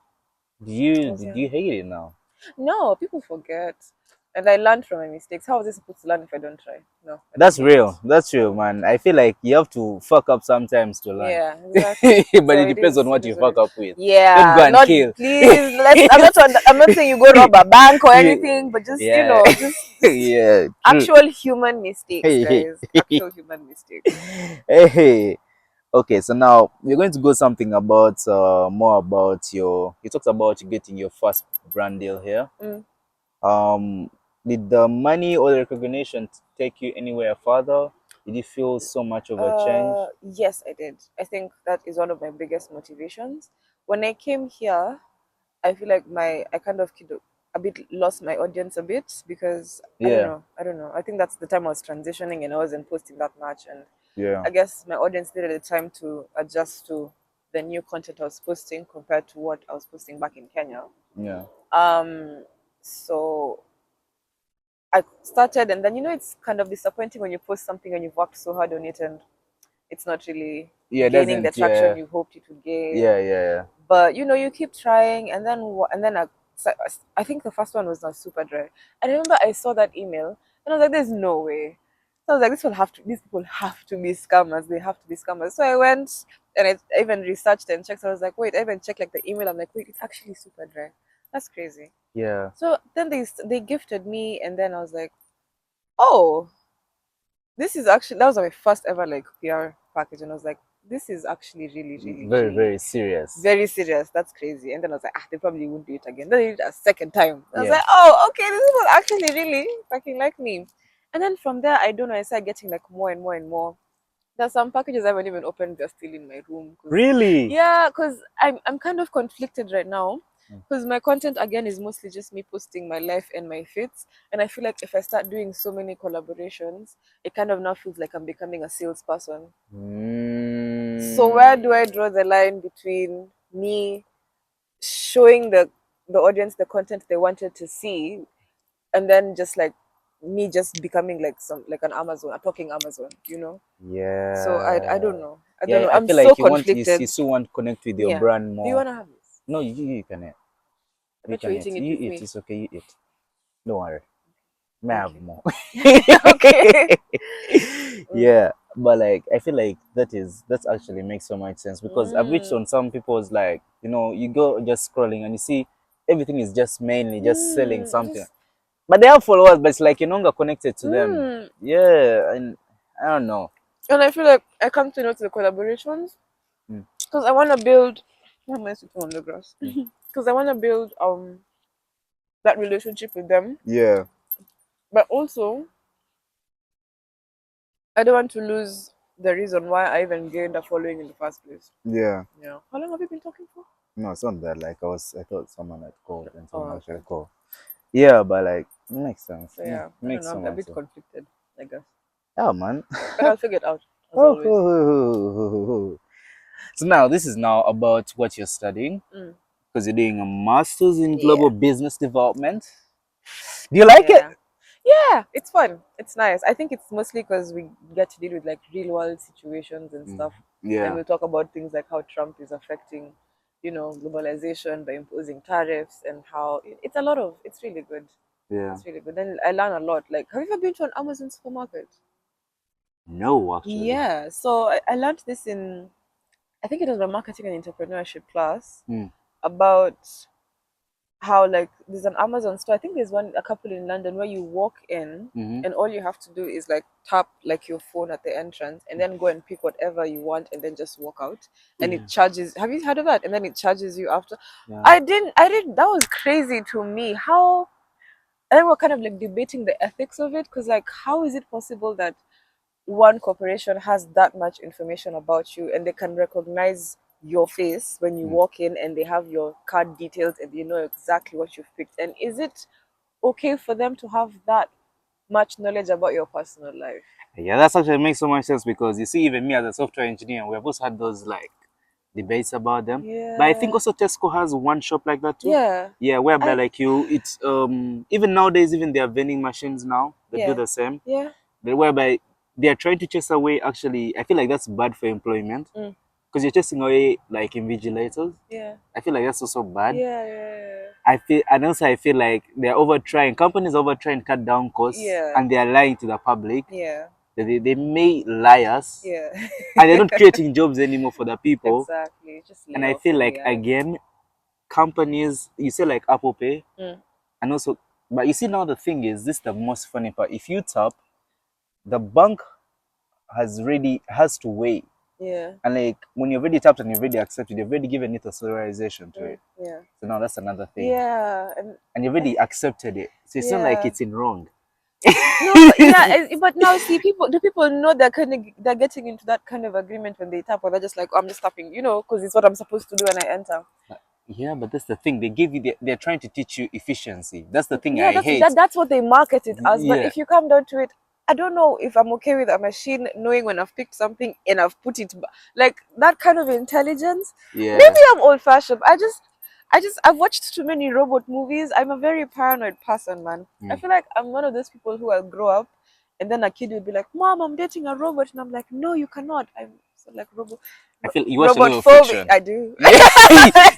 Do I you was do young. you hate it now? No, people forget. And I learned from my mistakes. How was I supposed to learn if I don't try? No, I don't That's hate it. real. That's real, No. man. I feel like you have to fuck up sometimes to learn. Yeah, exactly. But So it depends on it what is you what fuck it. up with. Don't go Yeah, and not kill. please. I'm not saying you go rob a bank or anything, but just Yeah. just Yeah, true. actual human mistakes, guys. Actual human mistakes. Hey. Okay, so now we're going to go something about more about your. You talked about you getting your first brand deal here. Mm. Um, did the money or the recognition take you anywhere further? Did you feel so much of a change? Yes, I did. I think that is one of my biggest motivations. When I came here, I feel like I kind of a bit lost my audience a bit because Yeah, I don't know. I think that's the time I was transitioning and I wasn't posting that much, and yeah, I guess my audience needed the time to adjust to the new content I was posting compared to what I was posting back in Kenya. yeah, Um, so I started, and then it's kind of disappointing when you post something and you've worked so hard on it and it's not really yeah. It gaining the doesn't. traction Yeah, you hoped it would gain. yeah, yeah, But you keep trying, and then so I think the first one was not super dry. I remember I saw that email, and I was like, "There's no way." So I was like, these people have to be scammers. They have to be scammers." So I went and I even researched and checked. So I was like, "Wait!" I even checked like the email. I'm like, "Wait, it's actually super dry. That's crazy." yeah, So then they gifted me, and then I was like, "Oh, this is actually that was my first ever like PR package," and I was like, "This is actually really, yeah. really, Very, really." very serious. Very serious. That's crazy. And then I was like, they probably won't do it again. Then they did it a second time. I was Yeah. like, oh, okay, this is actually really fucking like me. And then from there, I don't know, I started getting like more and more and more. There's some packages I haven't even opened, they're still in my room. Really? Yeah, because I'm kind of conflicted right now. Mm. Because my content again is mostly just me posting my life and my fits. And I feel like if I start doing so many collaborations, it kind of now feels like I'm becoming a salesperson. So Mm. where do I draw the line between me showing the audience the content they wanted to see, and then just like me just becoming like some like an Amazon, a talking Amazon. So I Yeah. don't know. I don't Yeah, know. I I'm feel so like you conflicted. still want to connect with your Yeah. brand Do you more. wanna have this? No, you can eat. I You thought you're can eat. eating it You with eat. me. It's okay. You eat. Don't worry. May I Thank have you. more. Okay. Mm. Yeah, but like I feel like that's actually makes so much sense because I've reached Mm. on some people's like you go just scrolling and you see everything is just mainly just selling something, Just but they have followers, but it's like you're no longer connected to them. mm. Yeah, and I don't know. And I feel like I come to note the collaborations Mm, because I want to build. Why am I sitting on the grass? mm. Because I want to build that relationship with them, Yeah, but also I don't want to lose the reason why I even gained a following in the first place. yeah. Yeah. How long have you been talking for? No, it's not that. Like I thought someone had called and Oh, someone okay. actually called. Yeah, but like it makes sense. So Yeah, yeah, I don't makes know. so I'm a much bit sense. conflicted, I guess, Oh man. but I'll figure it out as Oh, always. ho, ho, ho, ho, ho, ho. So now this is now about what you're studying Mm. because you're doing a master's in Yeah. global business development. Do you like it? Yeah. Yeah, it's fun. It's nice. I think it's mostly because we get to deal with like real world situations and Mm. stuff. And Yeah, we'll talk about things like how Trump is affecting, globalization by imposing tariffs and how it's a lot of, it's really good. yeah. It's really good. Then I learn a lot. Like, have you ever been to an Amazon supermarket? No, actually. Yeah. So I learned this I think it was a marketing and entrepreneurship class Mm. about how like there's an Amazon store. I think there's a couple in London where you walk in Mm-hmm. and all you have to do is like tap like your phone at the entrance and then go and pick whatever you want and then just walk out and Yeah, it charges. Have you heard of that? And then it charges you after. yeah. I didn't that was crazy to me. How and then we're kind of like debating the ethics of it because like how is it possible that one corporation has that much information about you and they can recognize your face when you Mm. walk in and they have your card details and they know exactly what you've picked. And is it okay for them to have that much knowledge about your personal life? Yeah, that's actually makes so much sense because you see, even me as a software engineer, we have also had those like debates about them. But I think Yeah. also Tesco has one shop like that too. Yeah. Yeah, whereby I like it's even nowadays even there are vending machines now that do yeah. the same. Yeah. But whereby they are trying to chase away. Actually, I feel like that's bad for employment Mm. because you're chasing away like invigilators. Yeah. I feel like that's also bad. Yeah. Yeah. I feel, and also I feel like they're over trying. Companies over trying to cut down costs, Yeah. and they are lying to the public. Yeah. They may lie us, Yeah. and they're not creating jobs anymore for the people. Exactly. Just And lay I off feel in like the end. again, companies, you say like Apple Pay, Mm. and also, but you see now the thing is, this is the most funny part. If you tap, the bank has to wait. Yeah. And like when you've already tapped and you've already accepted, you've already given it authorization to Mm. it. Yeah. So now that's another thing. Yeah. And you've already accepted it. So it's not like Yeah. it's in wrong. No, but yeah, but now see, do people know they're getting into that kind of agreement when they tap, or they're just like, oh, I'm just tapping, because it's what I'm supposed to do when I enter. Yeah, but that's the thing. They give you they're trying to teach you efficiency. That's the thing Yeah, I hate. that's what they market it as. But Yeah. if you come down to it, I don't know if I'm okay with a machine knowing when I've picked something and I've put it like that kind of intelligence. Yeah. Maybe I'm old fashioned. I've watched too many robot movies. I'm a very paranoid person, man. I Mm. feel like I'm one of those people who will grow up and then a kid will be like, Mom, I'm dating a robot, and I'm like, no, you cannot. I'm so like I feel you watch a robot lot of phobic. fiction. I do. Yeah.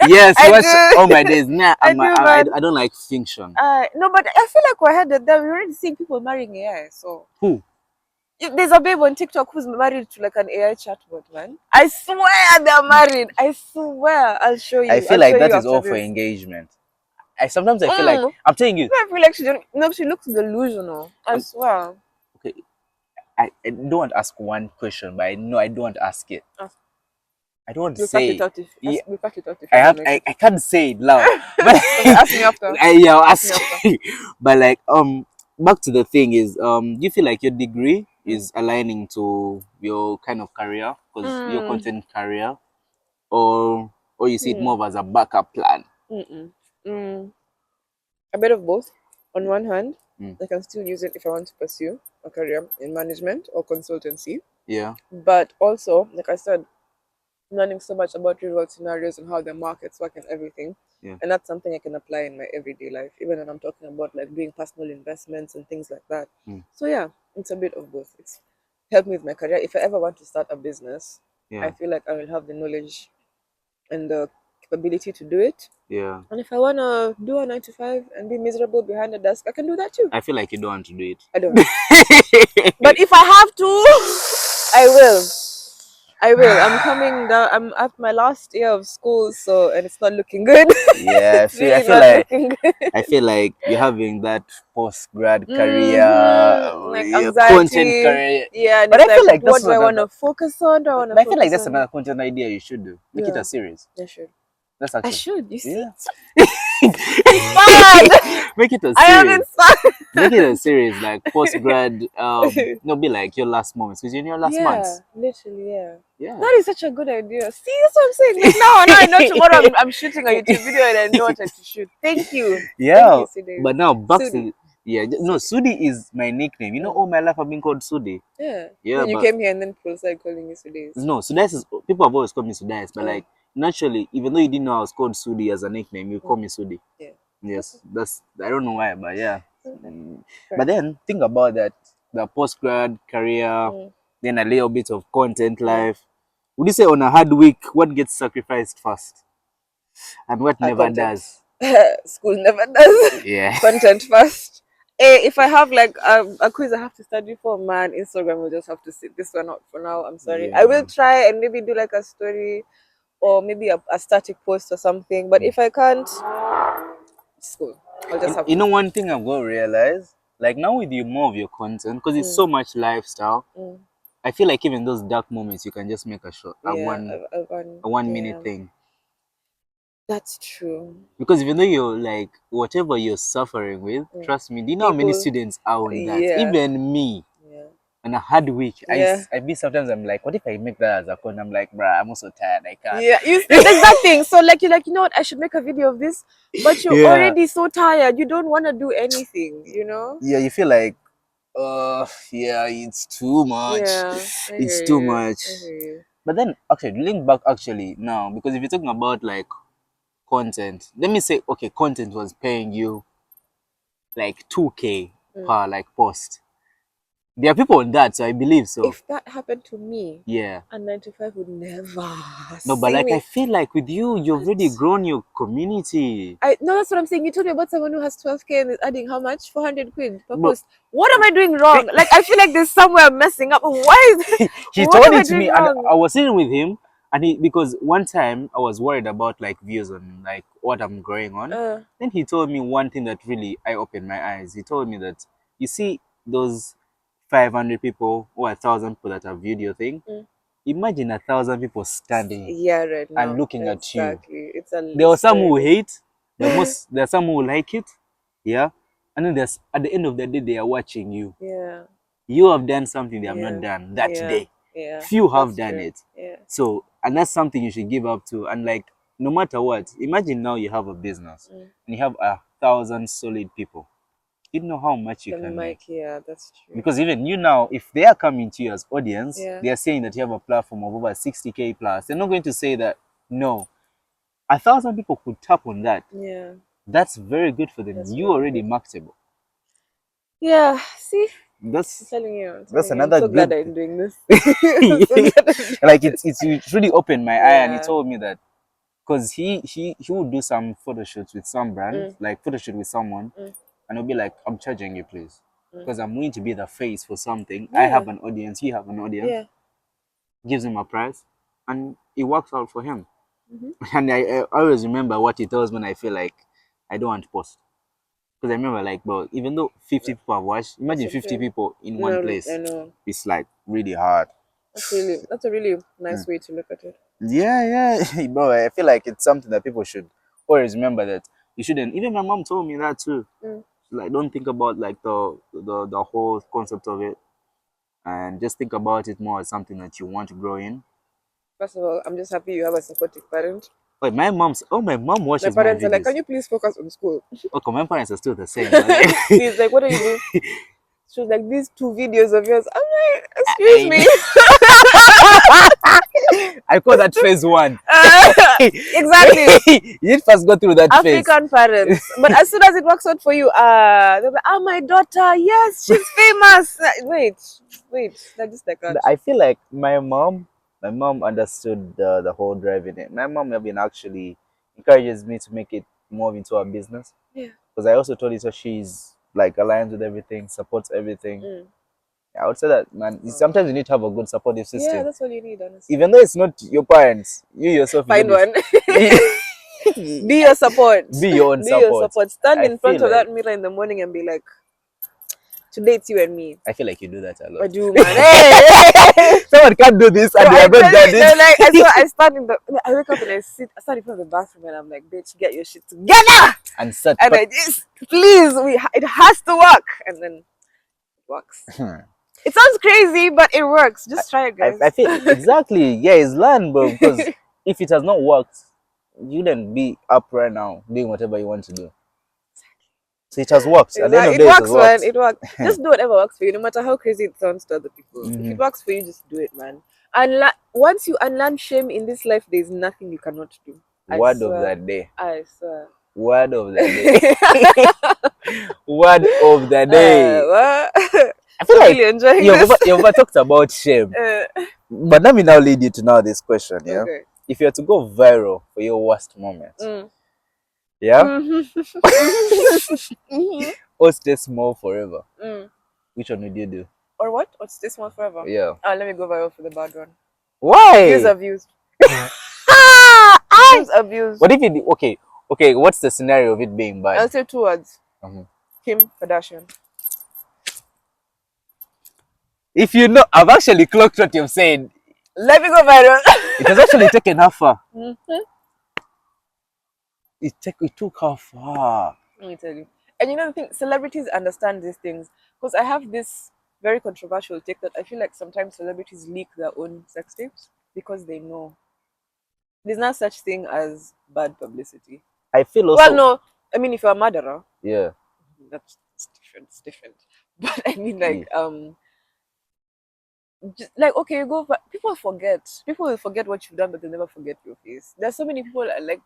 Yes, I watch all my do. days. Nah, I do, I man. don't like fiction. No, but I feel like we're headed there. We're already seeing people marrying AI. So Who? there's a babe on TikTok who's married to like an AI chatbot, man. I swear they're married. I swear. I'll show I you. feel I'll show like you that is after all for this. engagement. I feel like Mm. I'm telling you. I feel like she don't. No, she looks delusional. I Um, swear. okay, I don't want to ask one question, but I know I don't want to ask it. Ah, I don't want to we'll cut it say. out if Yeah, we'll cut it out if you don't like it. I can't say it loud. But Okay, ask me after. yeah, I'll Ask me ask after. you. But like back to the thing is do you feel like your degree Mm. is aligning to your kind of career, because your Mm. content career, or you see it more Mm. of as a backup plan? Mm-mm. Mm. A bit of both. On one hand, Mm. I can still use it if I want to pursue a career in management or consultancy. Yeah. But also, like I said, learning so much about real world scenarios and how the markets work and everything. Yeah. And that's something I can apply in my everyday life, even when I'm talking about like doing personal investments and things like that. Mm. So yeah, it's a bit of both. It's helped me with my career. If I ever want to start a business, I Yeah. feel like I will have the knowledge and the capability to do it. Yeah. And if I wanna do a 9 to 5 and be miserable behind a desk, I can do that too. I feel like you don't want to do it. I don't. But if I have to, I will. I will. I'm coming down. I'm at my last year of school, so and it's not looking good. Yeah, It's really not looking good. I feel like you're having that post grad career, Like your content anxiety. career. Yeah, and But it's I feel like, like what that's do I want another. to focus on? Do I want to But I feel like focus that's on? another content idea you should do. Make it Yeah, a series. I should. That's I actually. should. You see, Yeah. inspired. Make it a I am series. Make it a inspired. series like post grad. No, be like your last moments because you're in your last Yeah, months. literally, yeah. Yeah. That is such a good idea. See, that's what I'm saying. Like now I know tomorrow I'm shooting a YouTube video and I know what to shoot. Thank you. Thank Yeah. you, Sudi. But now back Sudi. to yeah. No, Sudi. Sudi is my nickname. You know, Mm. all my life I've been called Sudi. Yeah. Yeah, Then you but came here and then people started calling you Sudis. no, Sudais is people have always called me Sudais, but Oh, like naturally, even though you didn't know I was called Sudi as a nickname, you call mm. me Sudi. Yeah. Yes, Okay. that's I don't know why, but yeah. Okay. But Fair. then think about that the post grad career, Mm. then a little bit of content Mm. life. Would you say on a hard week, what gets sacrificed first and what never Content. does? School never does. Yeah. Content first. If I have like a quiz I have to study for, man, Instagram will just have to sit this one out for now. I'm sorry. I will Yeah. try and maybe do like a story or maybe a static post or something. But if I can't, school. I'll just have You to. know one thing I've got to realize, like now with you more of your content, because it's Mm, so much lifestyle. mm. I feel like even those dark moments, you can just make a short, Yeah, I've a 1 minute yeah, thing. that's true. Because even though you're like whatever you're suffering with, Mm. trust me, do you know how many People, students are on that? yeah, Even me yeah, on a hard week, yeah. I be sometimes I'm like, what if I make that as a con? I'm like, bruh, I'm also tired. I can't. Yeah, there's that thing. So like you're like, you know what? I should make a video of this, but you're Yeah, already so tired. You don't want to do anything. You know? yeah. You feel like, yeah, it's too much. Yeah, I It's hear too you. much. I hear you. But then, actually, link back actually now, because if you're talking about like content, let me say, okay, content was paying you like 2K Mm. per like post. There are people on that, so I believe so. If that happened to me, Yeah. a 9 to 5 would never No, but see like I me. feel like with you, you've already What? grown your community. I no, that's what I'm saying. You told me about someone who has 12K and is adding how much? 400 quid per But post. What am I doing wrong? Like I feel like there's somewhere I'm messing up. Why is he what told am I it to doing me, and wrong? I was sitting with him, and he because one time I was worried about like views on like what I'm growing on. Uh, Then he told me one thing that really I opened my eyes. He told me that you see those 500 people or 1,000 people that have viewed your thing. mm. Imagine 1,000 people standing Yeah, right and now. looking at you. Exactly. There are It's some who very hate, but most there are some who like it. Yeah. And then there's at the end of the day they are watching you. yeah, You have done something they have not yeah, done that yeah, day. yeah. Few have That's done true. it. Yeah. So, and that's something you should give up to. And like, no matter what, imagine now you have a business Mm. and you have 1,000 solid people. You know how much you The can make. mic, yeah, that's true. Because even you now, if they are coming to you as audience, Yeah. they are saying that you have a platform of over 60K plus. They're not going to say that no. 1,000 people could tap on that. Yeah. That's very good for them. That's You really already good. marketable. Yeah. See, I'm That's telling you, I'm that's telling you. I'm another so glad good I'm doing this. I'm so glad I'm doing like this. it's really opened my eye, and he Yeah. told me that because he would do some photo shoots with some brand, Mm, like photo shoot with someone, mm, and he'll be like, I'm charging you, please, mm. because I'm going to be the face for something. I Yeah. have an audience, he have an audience, Yeah. gives him a price, and it works out for him. Mm-hmm. And I always remember what he tells when I feel like I don't want to post. Because I remember, like, bro, even though 50 people have watched, That's imagine 50 something. people in one No, I place. know. It's like really hard. That's a really Mm. nice way to look at it. Yeah, yeah, bro. I feel like it's something that people should always remember that you shouldn't. Even my mom told me that too. Mm. Like, don't think about like the whole concept of it, and just think about it more as something that you want to grow in. First of all, I'm just happy you have a supportive parent. Wait, my mom My watches my parents are like, videos. "Can you please focus on school?" Okay, my parents are still the same. But like, He's like, "What are you doing?" She was like, "These 2 videos of yours." I'm like, "Excuse I, me." I call that phase one. Exactly. You need first go through that phase. African parents. But as soon as it works out for you, they'll be, "Ah, my daughter, yes, she's famous." Wait, that just like that. I feel like my mom understood the whole drive in it. My mom have been actually encourages me to make it more into a business Yeah. because I also told her so she's like aligned with everything, supports everything. Mm. I would say that man, Oh. sometimes you need to have a good supportive Yeah, system, that's all you need, honestly. even though it's not your parents. You yourself, you Find should one. be, Be your support. be your own Be your support. support. Stand I in front feel of like that mirror in the morning and be like, "Today it's you and me." I feel like you do that a I lot. do, man. Hey! Someone can't do this No, and they I have not tell done you, no, like I it. swear, I stand in the, I wake up and I stand in front of the bathroom and I'm like, "Bitch, get your shit together," And such, and but I just, please, it has to work, and then it works. It sounds crazy, but it works. Just try it, I guys. feel exactly. Yeah, it's land, bro. Because if it has not worked, you wouldn't be up right now doing whatever you want to do. So it has worked. At the end of It the day, it has works, man. worked. It works. Just do whatever works for you, no matter how crazy it sounds to other people. If Hmm. it works for you, just do it, man. And once you unlearn shame in this life, there's nothing you cannot do. I Word of swear. that day. I swear. Word of the day. Word of the day. What? I feel I'm like really enjoying this. you've over talked about shame. But let me now lead you to now this question, yeah? Okay. If you're to go viral for your worst moment, Mm. yeah? Mhm. Mhm. Or stay small forever. Mm. Which one would you do? Or what? What's this one forever? Yeah. Let me go viral for the bad one. Views Why? are views. I Views are views. What if it okay, what's the scenario of it being I'll bad? say 2 words. Mhm. Kim Kardashian. If you know, I've actually clocked what you've said. Let me go viral. It has actually taken how far? Mhm. It took how far? Let me tell you. And you know the thing, celebrities understand these things because I have this very controversial take that I feel like sometimes celebrities leak their own sex tapes because they know there's not such thing as bad publicity. I feel Well, also no, I mean if you're a murderer, yeah. that's different. It's different. But I mean Yeah. like like okay, you go, but people forget. People will forget what you've done, but they'll never forget your face. There's so many people like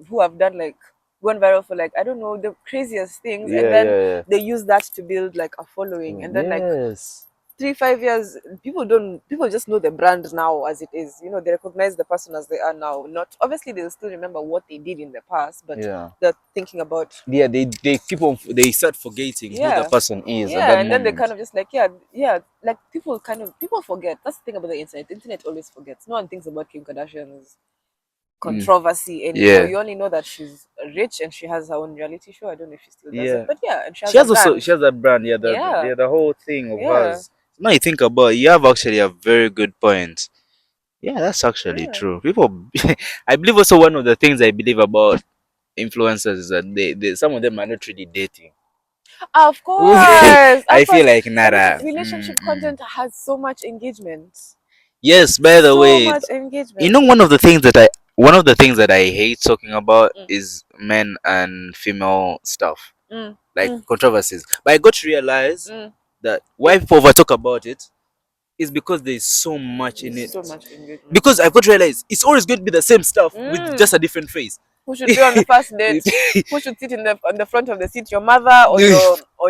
who have done like gone viral for like I don't know the craziest things, and Yeah, then yeah, they use that to build like a following, yeah. and then like Yes. 3 5 years people just know the brand now as it is. You know, they recognize the person as they are now. Not obviously they'll still remember what they did in the past, but Yeah. they're thinking about Yeah, they keep on they start forgetting who the yeah. person is at Yeah, that and then they moment. kind of just like, yeah, like people forget. That's the thing about the internet. The internet always forgets. No one thinks about Kim Kardashian's Mm. controversy anymore. Yeah. You only know that she's rich and she has her own reality show. I don't know if she still does it, Yeah. but yeah, and she has She a has also brand. she has that brand, yeah, Yeah, the whole thing of yeah, hers. Now you think about it, you have actually a very good point. Yeah, that's actually yeah. true. People I believe also one of the things I believe about influencers is that they some of them are not really dating. Of course, I of feel course. like I mean, nada. relationship content has so much engagement. Yes, by the So way, much you know engagement. one of the things that I hate talking about Mm, is men and female stuff, mm, like mm, controversies. But I got to realize mm. that why It's, people over talk about it is because there's so much in it's it. so much engagement. Because I got to realize it's always going to be the same stuff with Mm. just a different face. Who should be on the first date? Who should sit in the on the front of the seat? Your mother or It's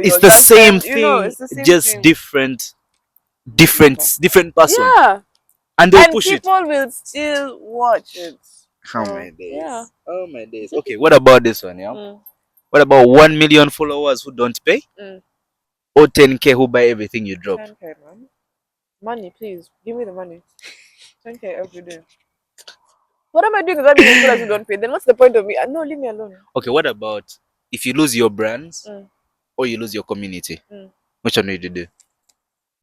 your the same girlfriend? You know, thing, it's the same just thing. different, Flavor. different person, Yeah, and they'll and push it. people will still watch it. Oh So my yeah. days! Oh my days! Okay, what about this one? Yeah, Mm, what about 1 million followers who don't pay, mm. or 10K who buy everything you drop? 10K, man. Money, please. Give me the money. 10K every day. What am I doing with 1 million followers who don't pay? Then what's the point of me? No, leave me alone. Okay, what about if you lose your brands Mm, or you lose your community? mm. Which one would you do?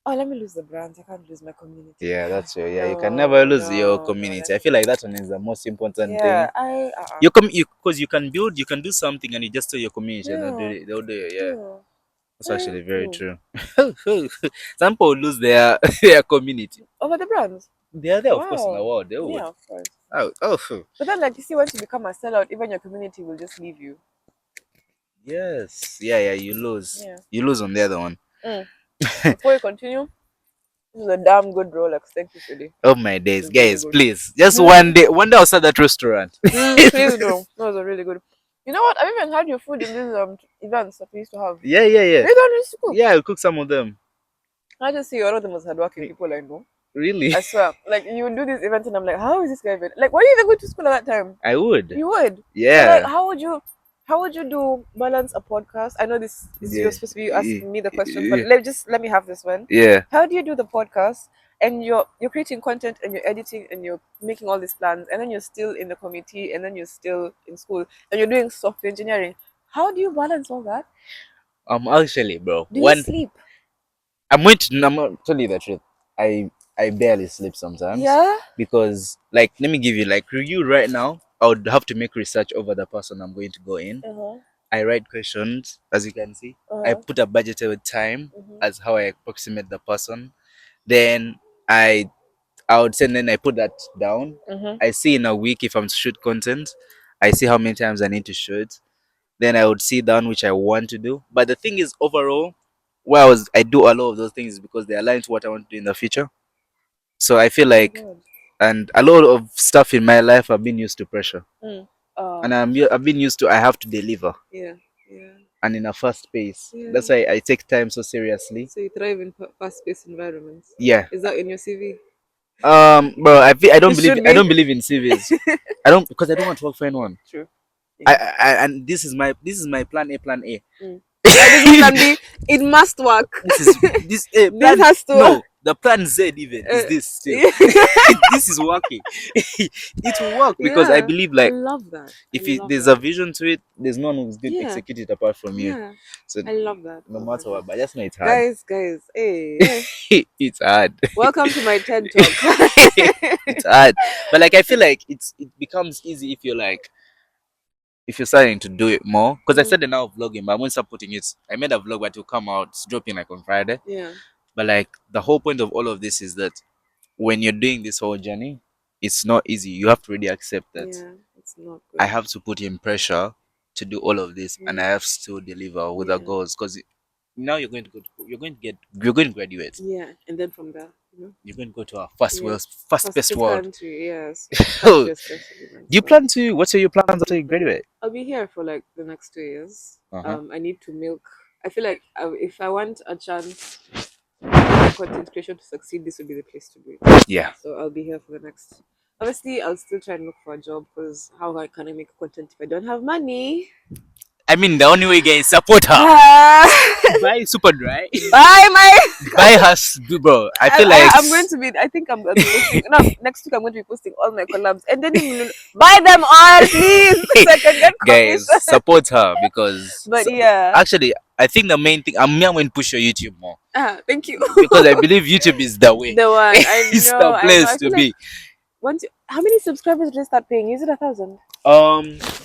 Oh, let me lose the brands. I can't lose my community. Yeah, that's true. Yeah, you can never No, lose your no. Let community. I me feel like lose. that one is the most important Yeah, thing. I. You because you can do something and you just tell your community and Yeah, they'll do it. Yeah, yeah. that's Eh, actually very no. true. Some people lose their their community. Over the brands. They are there, of course, in the Wow. world. They would. Yeah, of course. Oh, But then, like, you see, once you become a sellout, even your community will just leave you. yes. Yeah, yeah. You lose. Yeah. You lose on the other one. Mm. Before you continue, this is a damn good Rolex. Thank you, Shudi. Oh my days, It's really guys! good. Please, just one day I'll start that restaurant. Please do. That was a really good. You know what? I've even had your food in these events that we used to have. Yeah, yeah, yeah. You don't used to cook. Yeah, I'll cook some of them. I just see you're one of the most hardworking people I know. Really? I swear. Like you do these events and I'm like, how is this guy even like why are you even going to school at that time? I would. You would. So like Yeah. how would you do balance a podcast? I know this is you're Yeah. supposed to be asking me the questions, but let me have this one. Yeah. How do you do the podcast and you're creating content and you're editing and you're making all these plans and then you're still in the committee and then you're still in school and you're doing software engineering? How do you balance all that? Actually, bro, Do you one sleep? I'm gonna tell you the truth. I barely sleep sometimes Yeah? because like let me give you like you right now. I would have to make research over the person I'm going to go in. Uh-huh. I write questions, as you can see. I Uh-huh. put a budgeted time Mm-hmm. as how I approximate the person. Then I I would say then I put that down. Mm-hmm. I see in a week if I'm to shoot content. I see how many times I need to shoot. Then I would see down which I want to do. But the thing is overall, I do a lot of those things because they align to what I want to do in the future. So I feel Oh my like god. and a lot of stuff in my life I've been used to pressure. Mm. And I've been used to I have to deliver Yeah, yeah, and in a fast pace. yeah. That's why I take time so seriously. So you thrive in fast-paced environments. Yeah. Is that in your CV? Bro, It should I be. don't believe in CVs. I don't because I don't want to work for anyone. True. Yeah. And this is my plan A, plan A. Mm. This is plan B. It must work. This is this This plan. has to work. No, the plan Z even is Uh, this still. This is working. It will work because I yeah, believe I like love that. I if love there's a that. vision to it, there's no one who's going to Yeah, execute it apart from you. yeah, So I love that. no Oh my matter god, what, but just know it's hard. guys, hey, It's hard. welcome to my TED talk. It's hard. But like I feel like it becomes easy if you're starting to do it more. Because I Mm, started now vlogging, but I won't start putting it. I made a vlog, but it will come out, it's dropping like on Friday. yeah, But like the whole point of all of this is that when you're doing this whole journey, it's not easy. You have to really accept that yeah, it's not I good. have to put in pressure to do all of this, and Yeah, I have to deliver with the yeah, goals. Because now you're going to graduate. Yeah, and then from there, You're going to go to our yeah, first best fastest world. country, yes, Do country especially. Man, you so plan to? What are your I'm plans after you hoping graduate? I'll be here for like the next 2 years. Uh-huh. I need to milk. I feel like if I want a chance for content creation to succeed, this would be the place to do it. Yeah. So I'll be here for the next. Obviously, I'll still try and look for a job because how can I make content if I don't have money? I mean, the only way you can support her. Buy super dry. Bye, my. Buy her, bro. I feel like I'm going to be. I think I'll be posting. No, next week I'm going to be posting all my collabs, and then you will buy them all, please, so I can get guys commission. support her because But yeah, actually I think the main thing I'm going to push your YouTube more thank you. because I believe YouTube is the way. The one I It's know, the I know. place I to feel like be. how many subscribers did I start paying? Is it 1,000? I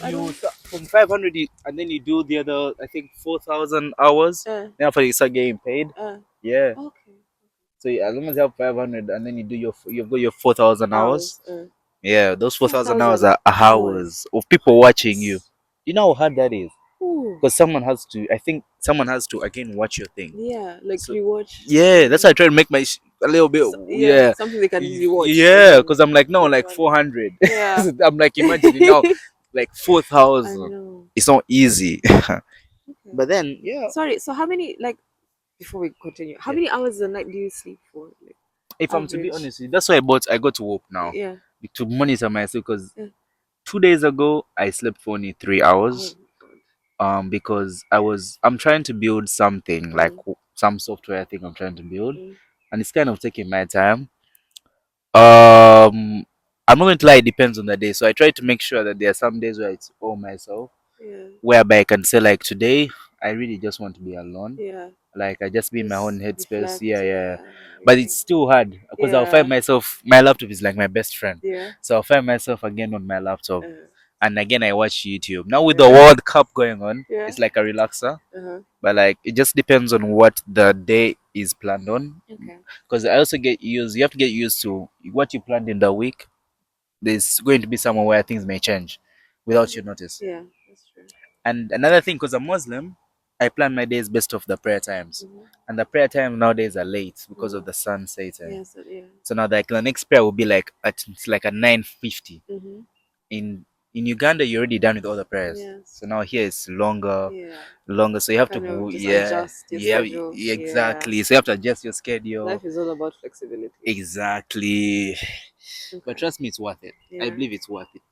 You don't. from 500 and then you do the other I think 4,000 hours. Uh, Then after you start getting paid. uh, Yeah. okay. So as long as you have 500 and then you do you've got your 4,000 hours. Hours. Yeah, those 4,000 hours 4,000 are hours. hours of people watching you. You know how hard that is? Ooh. Because someone has to, I think someone has to again watch your thing. Yeah, like So rewatch. yeah, that's why I try to make my a little bit. Yeah, Yeah, something they can easily watch. And yeah, then because I'm like no, binge like watch. 400. Yeah. I'm like imagine like I 4,000. know. It's not easy. Okay. But then yeah, Sorry, so how many, like, before we continue, how yeah. many hours a night do you sleep for? Like, If I'm to be average? honest, with you, that's why I got to work now Yeah. to monitor myself. Because Yeah. 2 days ago I slept for only 3 hours. Oh my god. Because I'm trying to build something like Mm, some software I think I'm trying to build, mm, and it's kind of taking my time. Um, I'm not going to lie, it depends on the day. So I try to make sure that there are some days where it's all myself, yeah. whereby I can say like today, I really just want to be alone. Yeah. Like I just be in my own Just headspace. reflect. Yeah, yeah. Yeah. And But it's everything. still hard because I'll find Yeah. myself. My laptop is like my best friend, Yeah. so I'll find myself again on my laptop, Uh, and again I watch YouTube. Now with the yeah. World Cup going on, Yeah. it's like a relaxer. Uh-huh. But like it just depends on what the day is planned on. Okay. Because I also get used. You have to get used to what you planned in the week. There's going to be somewhere where things may change without you notice. Yeah, that's true. And another thing, because I'm Muslim, I plan my days based off the prayer times. Mm-hmm. And the prayer time nowadays are late because of Mm. the sun setting. Yeah, so yeah. So now like the next prayer will be like it's like at 9:50. Mm-hmm. In in Uganda you're already done with all the prayers. Yes. So now here it's longer, Yeah. longer. So you have Kind of to just yeah, adjust your yeah, schedule. Yeah. exactly. So you have to adjust your schedule. Life is all about flexibility. Exactly. But Okay. trust me, it's worth it. I Yeah. believe it's worth it.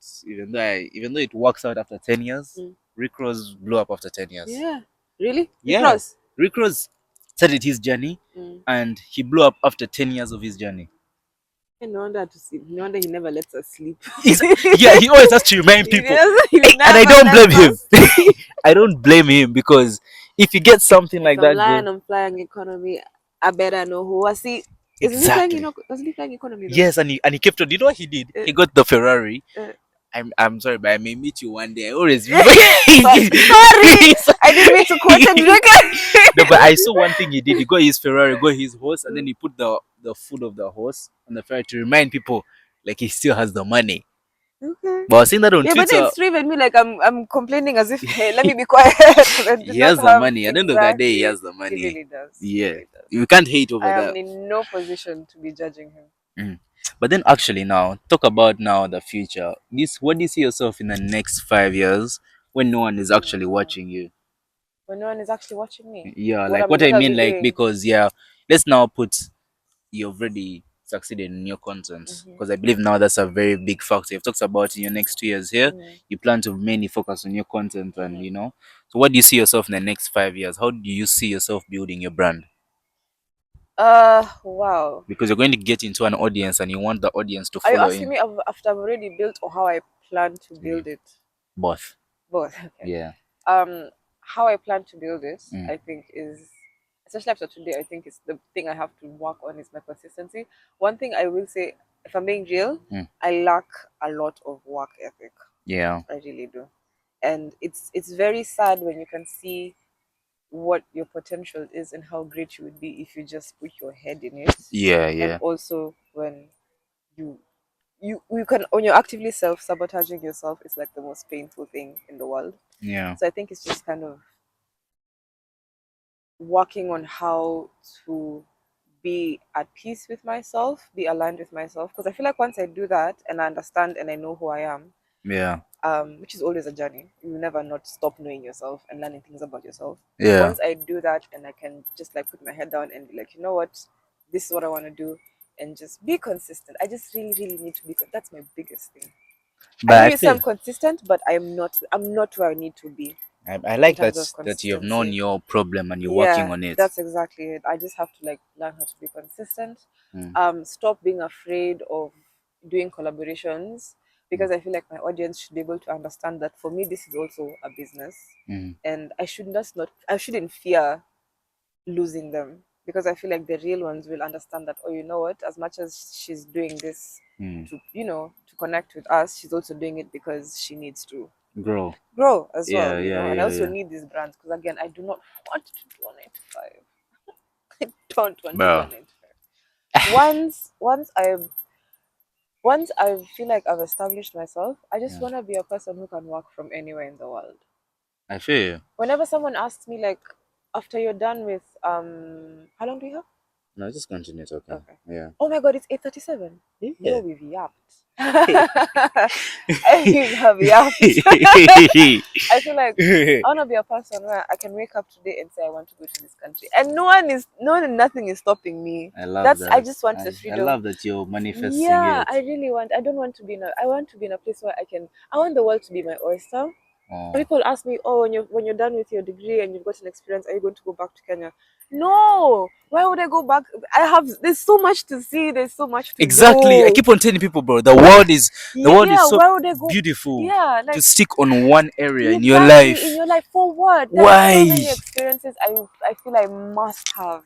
Even though it works out after 10 years, Mm. Rick Ross blew up after 10 years. Yeah. Really? Yeah. Because. Rick Ross started his journey Mm. and he blew up after 10 years of his journey. And no wonder to see. No wonder he never lets us sleep. He's, yeah, he always has to remind people. He And I never don't blame lets him. us. I don't blame him because if you get something If like I'm that lying good, on flying economy, I better know who I see. Isn't he flying? exactly. Wasn't he flying economy though? Yes, and he kept on. You know what he did? Uh, He got the Ferrari. uh, I'm sorry, but I may meet you one day. I always sorry, I didn't mean to quote a drink. No, but I saw one thing he did. He got his Ferrari, got his horse, and then he put the foot of the horse on the Ferrari to remind people like he still has the money. Okay. But I was seeing that on Yeah, but then Twitter. it's driven me like I'm complaining as if, hey, let me be quiet because I do He not has the have money. At the end of the day, he exactly. has the He money. really does. He Yeah, really does. you can't hate I over am that. in no position to be judging him. Mm. But then actually now, talk about now the future. What do you see yourself in the next 5 years when no one is Oh my actually god. watching you? When no one is actually watching me. Yeah, What like am what I what are mean, we like doing? because yeah, let's now put you've already succeeded in your content Mm-hmm. because I believe now that's a very big factor. You've talked about in your next 2 years here, Mm-hmm. you plan to mainly focus on your content and Mm-hmm. So what do you see yourself in the next 5 years? How do you see yourself building your brand? Wow. Because you're going to get into an audience and you want the audience to Are you follow asking in. me after I've already built or how I plan to Yeah. build it? Both. Both. Okay. Yeah. How I plan to build it, Mm. I think is especially after today, I think it's the thing I have to work on is my consistency. One thing I will say, if I'm being real, Mm. I lack a lot of work ethic. Yeah. I really do. And it's very sad when you can see what your potential is and how great you would be if you just put your head in it. Yeah, And yeah. also when you you can when you're actively self-sabotaging yourself, it's like the most painful thing in the world. Yeah. So I think it's just kind of working on how to be at peace with myself, be aligned with myself. Because I feel like once I do that and I understand and I know who I am, Yeah. which is always a journey, you never not stop knowing yourself and learning things about yourself. Yeah. Once I do that and I can just like put my head down and be like, you know what, this is what I want to do, and just be consistent. I just really, really need to be. That's my biggest thing. I But know I you say feel I'm consistent, but I'm not. I'm not where I need to be I in like terms of that you have known consistency. your problem and you're working Yeah, on it. that's exactly it. I just have to like learn how to be consistent. Mm. Stop being afraid of doing collaborations, Mm. because I feel like my audience should be able to understand that for me this is also a business, Mm. and I shouldn't fear losing them, because I feel like the real ones will understand that, oh, you know what, as much as she's doing this Mm. to, to connect with us, she's also doing it because she needs to Grow. grow as well, Yeah, yeah, and I yeah, also yeah. need these brands, because again, I do not want to do a 9 to 5. I don't want to do a Bro. 9 to 5. Once I feel like I've established myself, I just Yeah. want to be a person who can work from anywhere in the world. I feel you. Whenever someone asks me like, after you're done with how long do you have? No, just continue talking. Okay. Yeah. Oh my god, it's 8:37. Yo, Yeah. we've yapped. We have yapped. I feel like I wanna be a person where I can wake up today and say I want to go to this country. And no one and nothing is stopping me. I love That's I that. just want the I freedom. love that you're manifesting Yeah, it. I really want. I don't want to be in a. I want to be in a place where I want the world to be my oyster. Oh. People ask me, oh, when you're done with your degree and you've got an experience, are you going to go back to Kenya? No. Why would I go back? There's so much to see. There's so much to Exactly. I do. keep on telling people, bro, the world is Yeah. so Why would I go? beautiful Yeah, to like stick on one area in your exactly in life. your life forward. There are so Why? many experiences I feel I must have.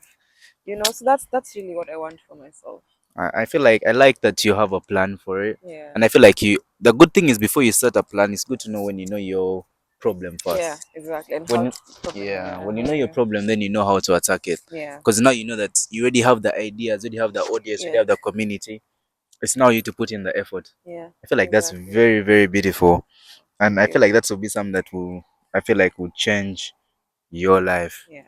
So that's really what I want for myself. I feel like I like that you have a plan for it. Yeah. And I feel like the good thing is before you start a plan, it's good to know when you know your problem Yeah, first. exactly. And how When to problem. yeah, Yeah, I when you hear know your you. problem, then you know how to attack it. Yeah. Because now you know that you already have the ideas, you already have the audience, you already Yeah. have the community. It's now you to put in the effort. Yeah. I feel like that's Exactly. very, very beautiful. Thank And I you. feel like that will be something that I feel like will change your life. Yeah.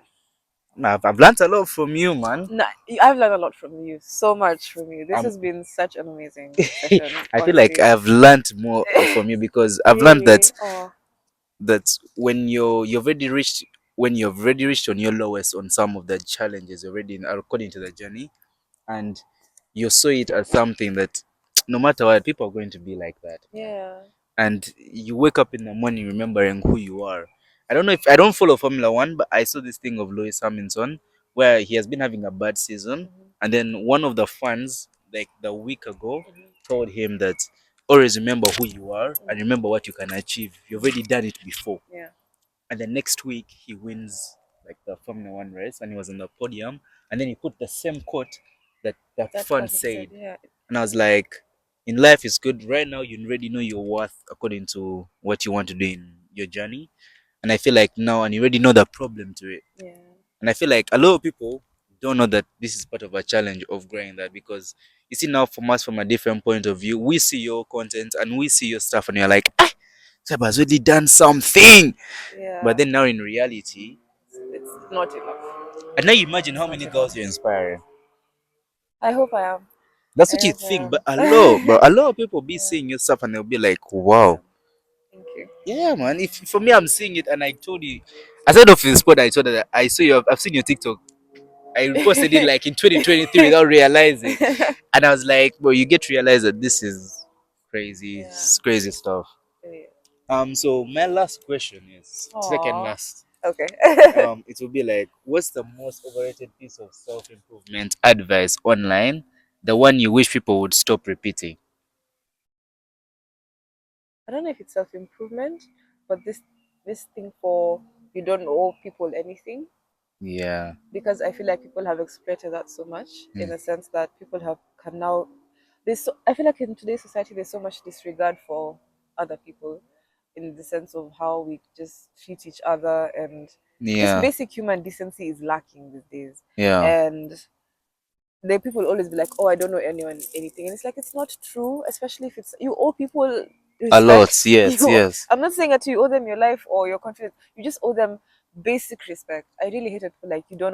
I've learned a lot from you, man. No, I've learned a lot from you. So much from you. This Um, has been such an amazing session, I feel like honestly. I've learned more from you because I've learned Really? Oh, that when you've already reached on your lowest on some of the challenges already according to the journey, and you saw it as something that no matter what, people are going to be like that, yeah. and you wake up in the morning remembering who you are. I don't know if I don't follow Formula One, but I saw this thing of Lewis Hamilton where he has been having a bad season, Hmm. and then one of the fans, like the week ago, Hmm. told him that always remember who you are and Hmm. remember what you can achieve. You've already done it before. Yeah. And the next week he wins like the Formula One race, and he was on the podium, and then he put the same quote that the That fan person said, said, yeah. and I was like, in life is good. Right now, you already know your worth according to what you want to do in your journey. And I feel like now, and you already know the problem to it. Yeah. And I feel like a lot of people don't know that this is part of a challenge of growing that, because you see now from us from a different point of view, we see your content and we see your stuff, and you're like, ah, Seb has already done something. But Yeah. then now in reality, It's not enough. and now you imagine It's how not many enough. girls you're inspiring. I hope I am. That's I what you hope think, but I am. a lot of people be Yeah. seeing your stuff and they'll be like, Yeah. wow. Thank you. Yeah, man. If for me, I'm seeing it, and I told you, aside of the spot, I told her that I saw you. I've seen your TikTok. I reposted it like in 2023 without realizing, and I was like, "Well, you get to realize that this is crazy, Yeah. crazy stuff." Yeah. So my last question is second Aw. last. Okay. It will be like, what's the most overrated piece of self improvement advice online? The one you wish people would stop repeating. I don't know if it's self improvement, but this thing for you don't owe people anything, Yeah. because I feel like people have exploited that so much, in Mm. the sense that people have can now I feel like in today's society there's so much disregard for other people, in the sense of how we just treat each other, and just Yeah. basic human decency is lacking these days. Yeah. And the people always be like, "Oh, I don't know anyone anything," and it's like it's not true. Especially if it's you owe people A lot. respect. Yes. Yes. I'm not saying that you owe them your life or your confidence. You just owe them basic respect. I really hate it for like you don't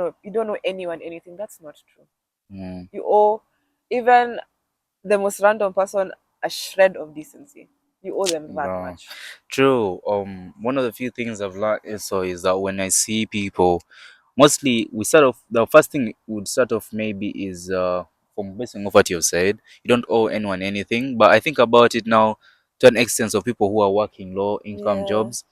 know anyone anything. That's not true. Mm. You owe even the most random person a shred of decency. You owe them that Wow. much. True. One of the few things I've learned is that when I see people, mostly we start off. The first thing would start off maybe is from basing off what you've said. You don't owe anyone anything, but I think about it now to an extent of people who are working low income Yeah, jobs,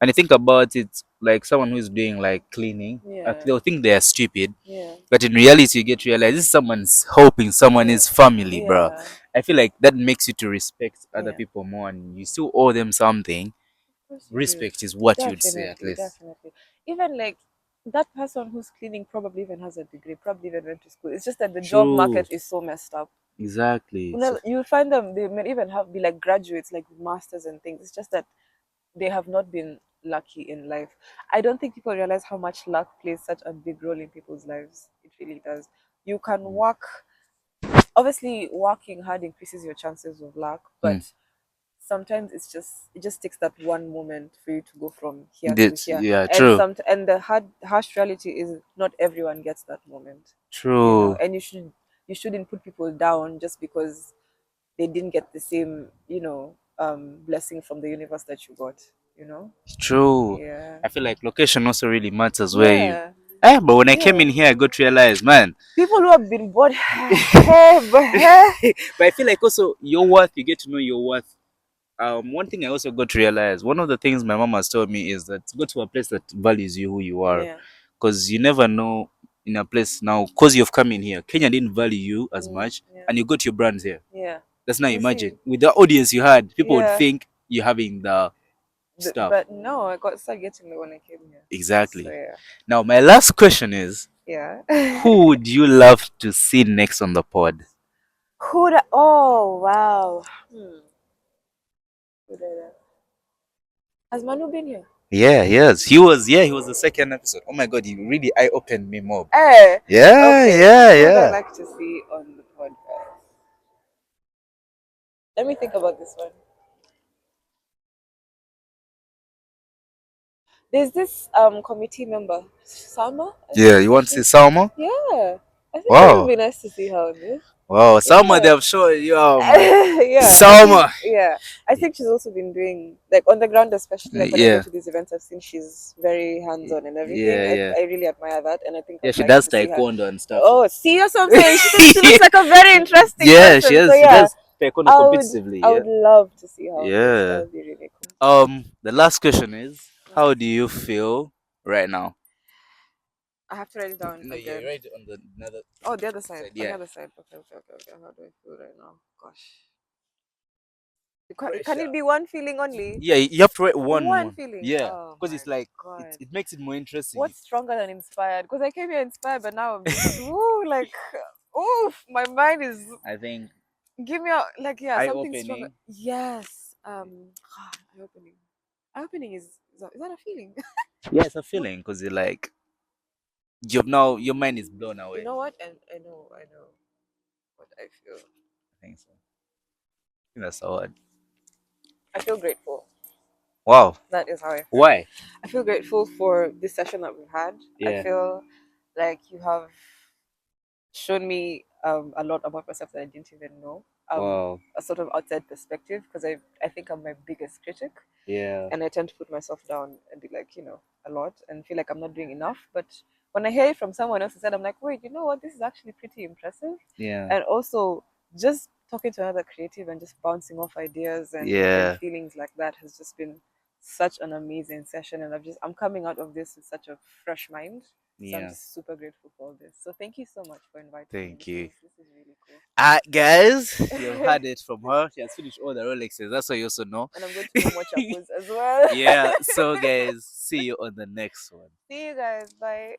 and I think about it like someone who is doing like cleaning. yeah, They'll think they are stupid, yeah, but in reality, you get to realize this is someone's helping someone yeah, is family, bro. yeah, I feel like that makes you to respect other yeah. people more, and you still owe them something. Of course you do. Respect is what you'd say, at Definitely, least. definitely. Even like that person who's cleaning probably even has a degree, probably even went to school. It's just that the job True. market is so messed up. Exactly. You So know, you'll find them, they may even have be like graduates, like with masters and things. It's just that they have not been lucky in life. I don't think people realize how much luck plays such a big role in people's lives. It really does. You can work, obviously, working hard increases your chances of luck, mm. but sometimes it just takes that one moment for you to go from here to That's here. yeah, And true. the harsh reality is not everyone gets that moment, you know, True. and you shouldn't put people down just because they didn't get the same, blessing from the universe that you got, you know? True. Yeah. I feel like location also really matters where you. Yeah. But when I came Yeah. in here, I got to realize, man. People who have been bored, hey, but hey. But I feel like also your worth, you get to know your worth. One thing I also got to realize, one of the things my mom has told me is that go to a place that values you who you are, Yeah. because you never know in a place now. Because you've come in here, Kenya didn't value you as much, Yeah. and you got your brands here. Yeah. Let's now You see, imagine with the audience you had, people would yeah. think you're having the stuff. But no, I got started getting it when I came here. So Exactly. yeah. Now, my last question is, Yeah. who would you love to see next on the pod? Oh wow. Who did that? Has Manu been here? Yeah, yes. He was the second episode. Oh my god, he really eye opened me mob. Eh. Yeah, Okay. yeah, Who would I yeah. like to see on the podcast? Let me think about this one. There's this committee member, Sama, I Yeah, think you is want to see she. Salma? Yeah. I think it would Wow. be nice to see her on this. Wow, Salma they Yeah. have shown yo man. Yeah, I think Salma. I think she's also been doing like on the ground, especially like when I go Yeah. to these events, I've seen she's very hands on and everything. Yeah, yeah. I really admire that, and I think Yeah, I'd she like does to see her. taekwondo and stuff. Oh, see, that's what I'm saying. She looks like a very interesting Yeah, person. So she yeah, does taekwondo competitively, I yeah. would love to see her on this. That Yeah. would be really cool. The last question is, how do you feel right now? I have to write it down No, yeah, again. right on the another Oh, the other side. side. On the Yeah. other side. Okay, okay, okay, okay. How do I feel right now? Gosh. Can Pressure. it be one feeling only? Yeah, you have to write One one. feeling. Yeah, Oh because my it's like it, god. it makes it more interesting. What's stronger than inspired? Because I came here inspired, but now I'm just woo, like oof, my mind is I think give me a like yeah, eye something stronger. opening. Yes. Eye opening. Eye opening is that a feeling? Yeah, it's a What feeling because you're like you've now your mind is blown you away. know what? And I know what I feel. I think so. I think that's the word. I feel grateful. Wow. That is how I feel. Why? I feel grateful for this session that we've had. I Yeah. feel like you have shown me a lot about myself that I didn't even know. Wow. A sort of outside perspective because I think I'm my biggest critic Yeah. and I tend to put myself down and be like, a lot and feel like I'm not doing enough. But when I hear it from someone else instead, I'm like, wait, you know what? This is actually pretty impressive. Yeah. And also just talking to another creative and just bouncing off ideas and Yeah. feelings like that has just been such an amazing session and I'm coming out of this with such a fresh mind. So I'm Yeah. just super grateful for all this. So thank you so much for inviting me. Thank you. This is really cool. Guys, you've heard it from her. She has finished all the Rolexes. That's why you also know. And I'm going to do more chapels as well. Yeah. So, guys, see you on the next one. See you guys. Bye.